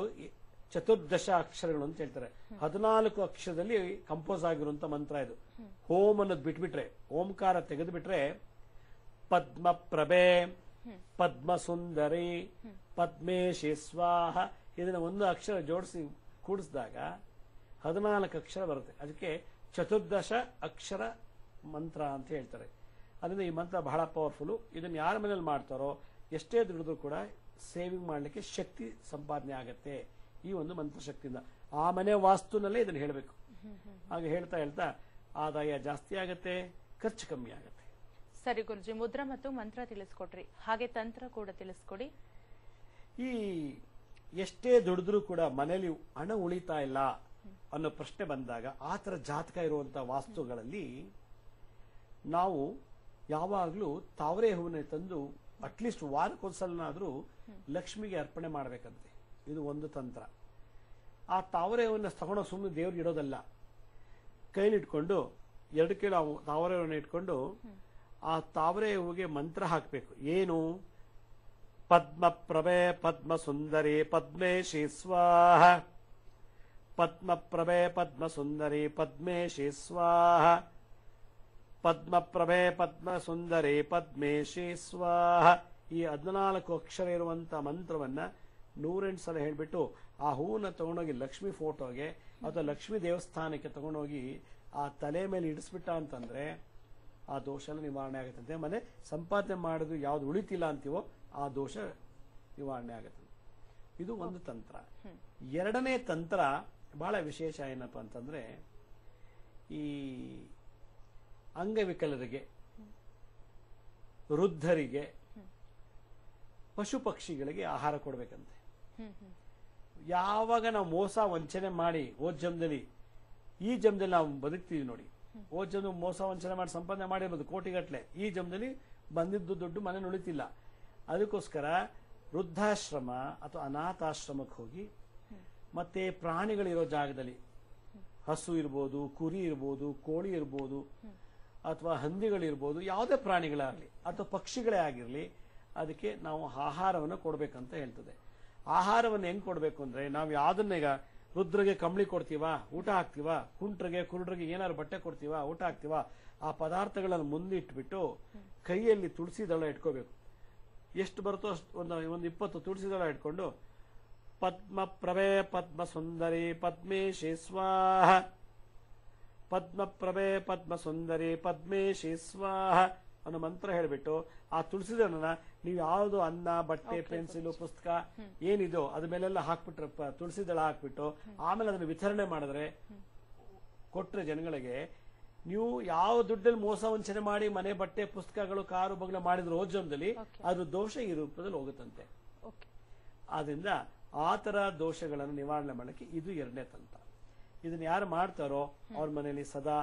ಚತುರ್ದಶ ಅಕ್ಷರಗಳು ಅಂತ ಹೇಳ್ತಾರೆ. 14 ಅಕ್ಷರದಲ್ಲಿ ಕಂಪೋಸ್ ಆಗಿರುವಂತ ಮಂತ್ರ ಇದು. ಓಂ ಅನ್ನೋದು ಬಿಟ್ಬಿಟ್ರೆ, ಓಂಕಾರ ತೆಗೆದು ಬಿಟ್ರೆ ಪದ್ಮ ಪ್ರಭೆ ಪದ್ಮ ಸುಂದರಿ ಪದ್ಮೇಶಿ ಸ್ವಾಹ ಇದನ್ನ ಒಂದು ಅಕ್ಷರ ಜೋಡಿಸಿ ಕೂಡಿಸಿದಾಗ 14 ಅಕ್ಷರ ಬರುತ್ತೆ. ಅದಕ್ಕೆ ಚತುರ್ದಶ ಅಕ್ಷರ ಮಂತ್ರ ಅಂತ ಹೇಳ್ತಾರೆ. ಅದರಿಂದ ಈ ಮಂತ್ರ ಬಹಳ ಪವರ್ಫುಲ್. ಇದನ್ನ ಯಾರ ಮನೇಲಿ ಮಾಡ್ತಾರೋ ಎಷ್ಟೇ ದುಡಿದ್ರು ಕೂಡ ಸೇವಿಂಗ್ ಮಾಡಲಿಕ್ಕೆ ಶಕ್ತಿ ಸಂಪಾದನೆ ಆಗತ್ತೆ ಈ ಒಂದು ಮಂತ್ರಶಕ್ತಿಯಿಂದ. ಆ ಮನೆ ವಾಸ್ತುನಲ್ಲೇ ಇದನ್ನ ಹೇಳಬೇಕು. ಹಾಗೆ ಹೇಳ್ತಾ ಹೇಳ್ತಾ ಆದಾಯ ಜಾಸ್ತಿ ಆಗತ್ತೆ, ಖರ್ಚು ಕಮ್ಮಿ ಆಗತ್ತೆ. ಸರಿ ಗುರುಜಿ, ಮುದ್ರ ಮತ್ತು ಮಂತ್ರ ತಿಳಿಸ್ಕೊಟ್ರಿ, ಹಾಗೆ ತಂತ್ರ ಕೂಡ ತಿಳಿಸ್ಕೊಡಿ. ಈ ಎಷ್ಟೇ ದುಡಿದ್ರೂ ಕೂಡ ಮನೆಯಲ್ಲಿ ಹಣ ಉಳಿತಾ ಇಲ್ಲ ಅನ್ನೋ ಪ್ರಶ್ನೆ ಬಂದಾಗ ಆ ತರ ಜಾತಕ ಇರುವಂತಹ ವಾಸ್ತುಗಳಲ್ಲಿ ನಾವು ಯಾವಾಗ್ಲೂ ತಾವರೆ ಹೂವನ್ನ ತಂದು ಅಟ್ಲೀಸ್ಟ್ ವಾರಕ್ಕೊಂದ್ಸಲನಾದ್ರೂ ಲಕ್ಷ್ಮಿಗೆ ಅರ್ಪಣೆ ಮಾಡ್ಬೇಕಂತೆ. ಇದು ಒಂದು ತಂತ್ರ. ಆ ತಾವರೆ ಹೂವನ್ನ ತಗೊಂಡೋಗಿ ಸುಮ್ಮನೆ ದೇವ್ರಿಗೆ ಇಡೋದಲ್ಲ, ಕೈಲಿಟ್ಕೊಂಡು 2 ಕಿಲೋ ತಾವರೆ ಹೂವನ್ನ ಇಟ್ಕೊಂಡು ಆ ತಾವರೆ ಹೂವಿಗೆ ಮಂತ್ರ ಹಾಕ್ಬೇಕು. ಏನು? ಪದ್ಮ ಪ್ರಭೆ ಪದ್ಮ ಸುಂದರಿ ಪದ್ಮೇಶಿ ಸ್ವಾಹ, ಪದ್ಮ ಪ್ರಭೆ ಪದ್ಮ ಸುಂದರಿ ಪದ್ಮೇಶಿ ಸ್ವಾಹ, ಪದ್ಮ ಪ್ರಭೆ ಪದ್ಮ ಸುಂದರಿ ಪದ್ಮೇಶಿ ಸ್ವಾಹ. ಈ 14 ಅಕ್ಷರ ಇರುವಂತಹ ಮಂತ್ರವನ್ನ 108 ಸಲ ಹೇಳ್ಬಿಟ್ಟು ಆ ಹೂವನ್ನ ತಗೊಂಡೋಗಿ ಲಕ್ಷ್ಮಿ ಫೋಟೋಗೆ ಅಥವಾ ಲಕ್ಷ್ಮಿ ದೇವಸ್ಥಾನಕ್ಕೆ ತಗೊಂಡೋಗಿ ಆ ತಲೆ ಮೇಲೆ ಇಡಿಸ್ಬಿಟ್ಟ ಅಂತಂದ್ರೆ ಆ ದೋಷ ನಿವಾರಣೆ ಆಗುತ್ತೆ. ಮನೆ ಸಂಪಾದನೆ ಮಾಡೋದು ಯಾವ್ದು ಉಳಿತಿಲ್ಲ ಅಂತೀವೋ ಆ ದೋಷ ನಿವಾರಣೆ ಆಗುತ್ತೆ. ಇದು ಒಂದು ತಂತ್ರ. ಎರಡನೇ ತಂತ್ರ ಬಹಳ ವಿಶೇಷ. ಏನಪ್ಪಾ ಅಂತಂದ್ರೆ ಈ ಅಂಗವಿಕಲರಿಗೆ, ವೃದ್ಧರಿಗೆ, ಪಶು ಪಕ್ಷಿಗಳಿಗೆ ಆಹಾರ ಕೊಡ್ಬೇಕಂತೆ. ಯಾವಾಗ ನಾವು ಮೋಸ ವಂಚನೆ ಮಾಡಿ ಹೋದ ಜನ್ಮದಲ್ಲಿ ಈ ಜನ್ಮದಲ್ಲಿ ನಾವು ಬದುಕ್ತೀವಿ ನೋಡಿ. ಹೋದ ಜನ್ಮ ಮೋಸ ವಂಚನೆ ಮಾಡಿ ಸಂಪಾದನೆ ಮಾಡಿರೋದು ಕೋಟಿಗಟ್ಟಲೆ, ಈ ಜನ್ಮದಲ್ಲಿ ಬಂದಿದ್ದು ದುಡ್ಡು ಮನೆ ಉಳಿತಿಲ್ಲ. ಅದಕ್ಕೋಸ್ಕರ ವೃದ್ಧಾಶ್ರಮ ಅಥವಾ ಅನಾಥಾಶ್ರಮಕ್ಕೆ ಹೋಗಿ, ಮತ್ತೆ ಪ್ರಾಣಿಗಳಿರೋ ಜಾಗದಲ್ಲಿ ಹಸು ಇರ್ಬೋದು, ಕುರಿ ಇರ್ಬೋದು, ಕೋಳಿ ಇರ್ಬೋದು, ಅಥವಾ ಹಂದಿಗಳಿರ್ಬೋದು, ಯಾವುದೇ ಪ್ರಾಣಿಗಳಾಗಲಿ ಅಥವಾ ಪಕ್ಷಿಗಳೇ ಆಗಿರಲಿ, ಅದಕ್ಕೆ ನಾವು ಆಹಾರವನ್ನು ಕೊಡ್ಬೇಕಂತ ಹೇಳ್ತದೆ. ಆಹಾರವನ್ನು ಹೆಂಗ್ ಕೊಡ್ಬೇಕು ಅಂದ್ರೆ, ನಾವು ಯಾವ್ದನ್ನ ಈಗ ರುದ್ರಿಗೆ ಕಂಬಳಿ ಕೊಡ್ತೀವಾ, ಊಟ ಹಾಕ್ತಿವಾ, ಕುಂಟ್ರಿಗೆ ಕುರುಡ್ರಿಗೆ ಏನಾದ್ರು ಬಟ್ಟೆ ಕೊಡ್ತೀವಾ, ಊಟ ಹಾಕ್ತಿವಾ, ಆ ಪದಾರ್ಥಗಳನ್ನು ಮುಂದಿಟ್ಬಿಟ್ಟು ಕೈಯಲ್ಲಿ ತುಳಸಿ ದಳ ಇಟ್ಕೋಬೇಕು. ಎಷ್ಟು ಬರುತ್ತೋ ಅಷ್ಟು ಒಂದು 20 ತುಳಸಿ ದಳ ಇಟ್ಕೊಂಡು ಪದ್ಮ ಪ್ರಭೆ ಪದ್ಮ ಸುಂದರಿ ಪದ್ಮೇಶಿ ಸ್ವಾಹ, ಪದ್ಮ ಪ್ರಭೆ ಪದ್ಮ ಸುಂದರಿ ಪದ್ಮೇಶಿ ಸ್ವಾಹ ಅನ್ನೋ ಮಂತ್ರ ಹೇಳ್ಬಿಟ್ಟು ಆ ತುಳಸಿ ದಳನ ನೀವು ಯಾವ್ದು ಅನ್ನ, ಬಟ್ಟೆ, ಪೆನ್ಸಿಲ್, ಪುಸ್ತಕ ಏನಿದೋ ಅದ ಮೇಲೆಲ್ಲ ಹಾಕ್ಬಿಟ್ರೆ, ತುಳಸಿ ದಳ ಹಾಕ್ಬಿಟ್ಟು ಆಮೇಲೆ ಅದನ್ನ ವಿತರಣೆ ಮಾಡಿದ್ರೆ, ಕೊಟ್ರೆ ಜನಗಳಿಗೆ, ನೀವು ಯಾವ ದುಡ್ಡಲ್ಲಿ ಮೋಸ ವಂಚನೆ ಮಾಡಿ ಮನೆ, ಬಟ್ಟೆ, ಪುಸ್ತಕಗಳು, ಕಾರು, ಬಗ್ಲ ಮಾಡಿದ್ರು ಓಜನದಲ್ಲಿ ಅದ್ರ ದೋಷ ಈ ರೂಪದಲ್ಲಿ ಹೋಗುತ್ತಂತೆ. ಆದ್ರಿಂದ ಆ ತರ ದೋಷಗಳನ್ನು ನಿವಾರಣೆ ಮಾಡಲಿಕ್ಕೆ ಇದು ಎರಡನೇ ತಂತ್ರ. ಇದನ್ನ ಯಾರು ಮಾಡ್ತಾರೋ ಅವ್ರ ಮನೆಯಲ್ಲಿ ಸದಾ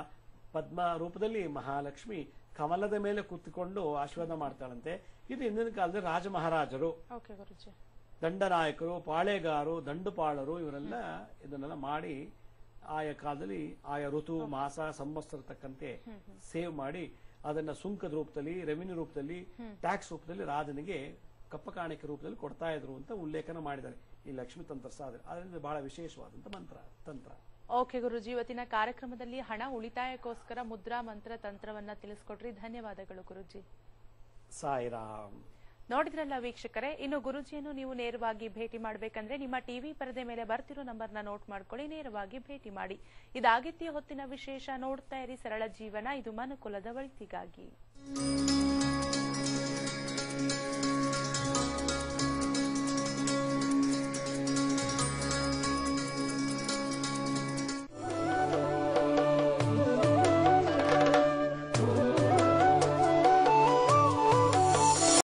ಪದ್ಮ ರೂಪದಲ್ಲಿ ಮಹಾಲಕ್ಷ್ಮಿ ಕಮಲದ ಮೇಲೆ ಕೂತ್ಕೊಂಡು ಆಶೀರ್ವಾದ ಮಾಡ್ತಾಳಂತೆ. ಇದು ಹಿಂದಿನ ಕಾಲದಲ್ಲಿ ರಾಜ ಮಹಾರಾಜರು, ದಂಡನಾಯಕರು, ಪಾಳೆಗಾರರು, ದಂಡುಪಾಳರು ಇವರೆಲ್ಲ ಇದನ್ನೆಲ್ಲ ಮಾಡಿ ಆಯಾ ಕಾಲದಲ್ಲಿ ಆಯಾ ಋತು, ಮಾಸ, ಸಂವತ್ಸರ ತಕ್ಕಂತೆ ಸೇವ್ ಮಾಡಿ ಅದನ್ನ ಸುಂಕದ ರೂಪದಲ್ಲಿ, ರೆವಿನ್ಯೂ ರೂಪದಲ್ಲಿ, ಟ್ಯಾಕ್ಸ್ ರೂಪದಲ್ಲಿ ರಾಜನಿಗೆ ಕಪ್ಪ ಕಾಣಿಕೆ ರೂಪದಲ್ಲಿ ಕೊಡ್ತಾ ಇದ್ರು ಅಂತ ಉಲ್ಲೇಖನ ಮಾಡಿದ್ದಾರೆ ಈ ಲಕ್ಷ್ಮೀ ತಂತ್ರ ಸಾಧನೆ. ಅದರಿಂದ ಬಹಳ ವಿಶೇಷವಾದಂತ ತಂತ್ರ. ಓಕೆ ಗುರುಜಿ, ಇವತ್ತಿನ ಕಾರ್ಯಕ್ರಮದಲ್ಲಿ ಹಣ ಉಳಿತಾಯಕ್ಕೋಸ್ಕರ ಮುದ್ರಾ ಮಂತ್ರ ತಂತ್ರವನ್ನ ತಿಳಿಸ್ಕೊಟ್ರಿ. ಧನ್ಯವಾದಗಳು ಗುರುಜಿ. ಸಾಯಿರಾಮ್. ನೋಡಿದ್ರಲ್ಲ ವೀಕ್ಷಕರೇ, ಇನ್ನು ಗುರುಜಿಯನ್ನು ನೀವು ನೇರವಾಗಿ ಭೇಟಿ ಮಾಡಬೇಕಂದ್ರೆ ನಿಮ್ಮ ಟಿವಿ ಪರದೆ ಮೇಲೆ ಬರ್ತಿರೋ ನಂಬರ್ನ ನೋಟ್ ಮಾಡ್ಕೊಳ್ಳಿ, ನೇರವಾಗಿ ಭೇಟಿ ಮಾಡಿ. ಇದಾಗಿತ್ತೀಯ ಹೊತ್ತಿನ ವಿಶೇಷ. ನೋಡ್ತಾ ಇರಿ ಸರಳ ಜೀವನ, ಇದು ಮನುಕುಲದ ಒಳಿತಿಗಾಗಿ.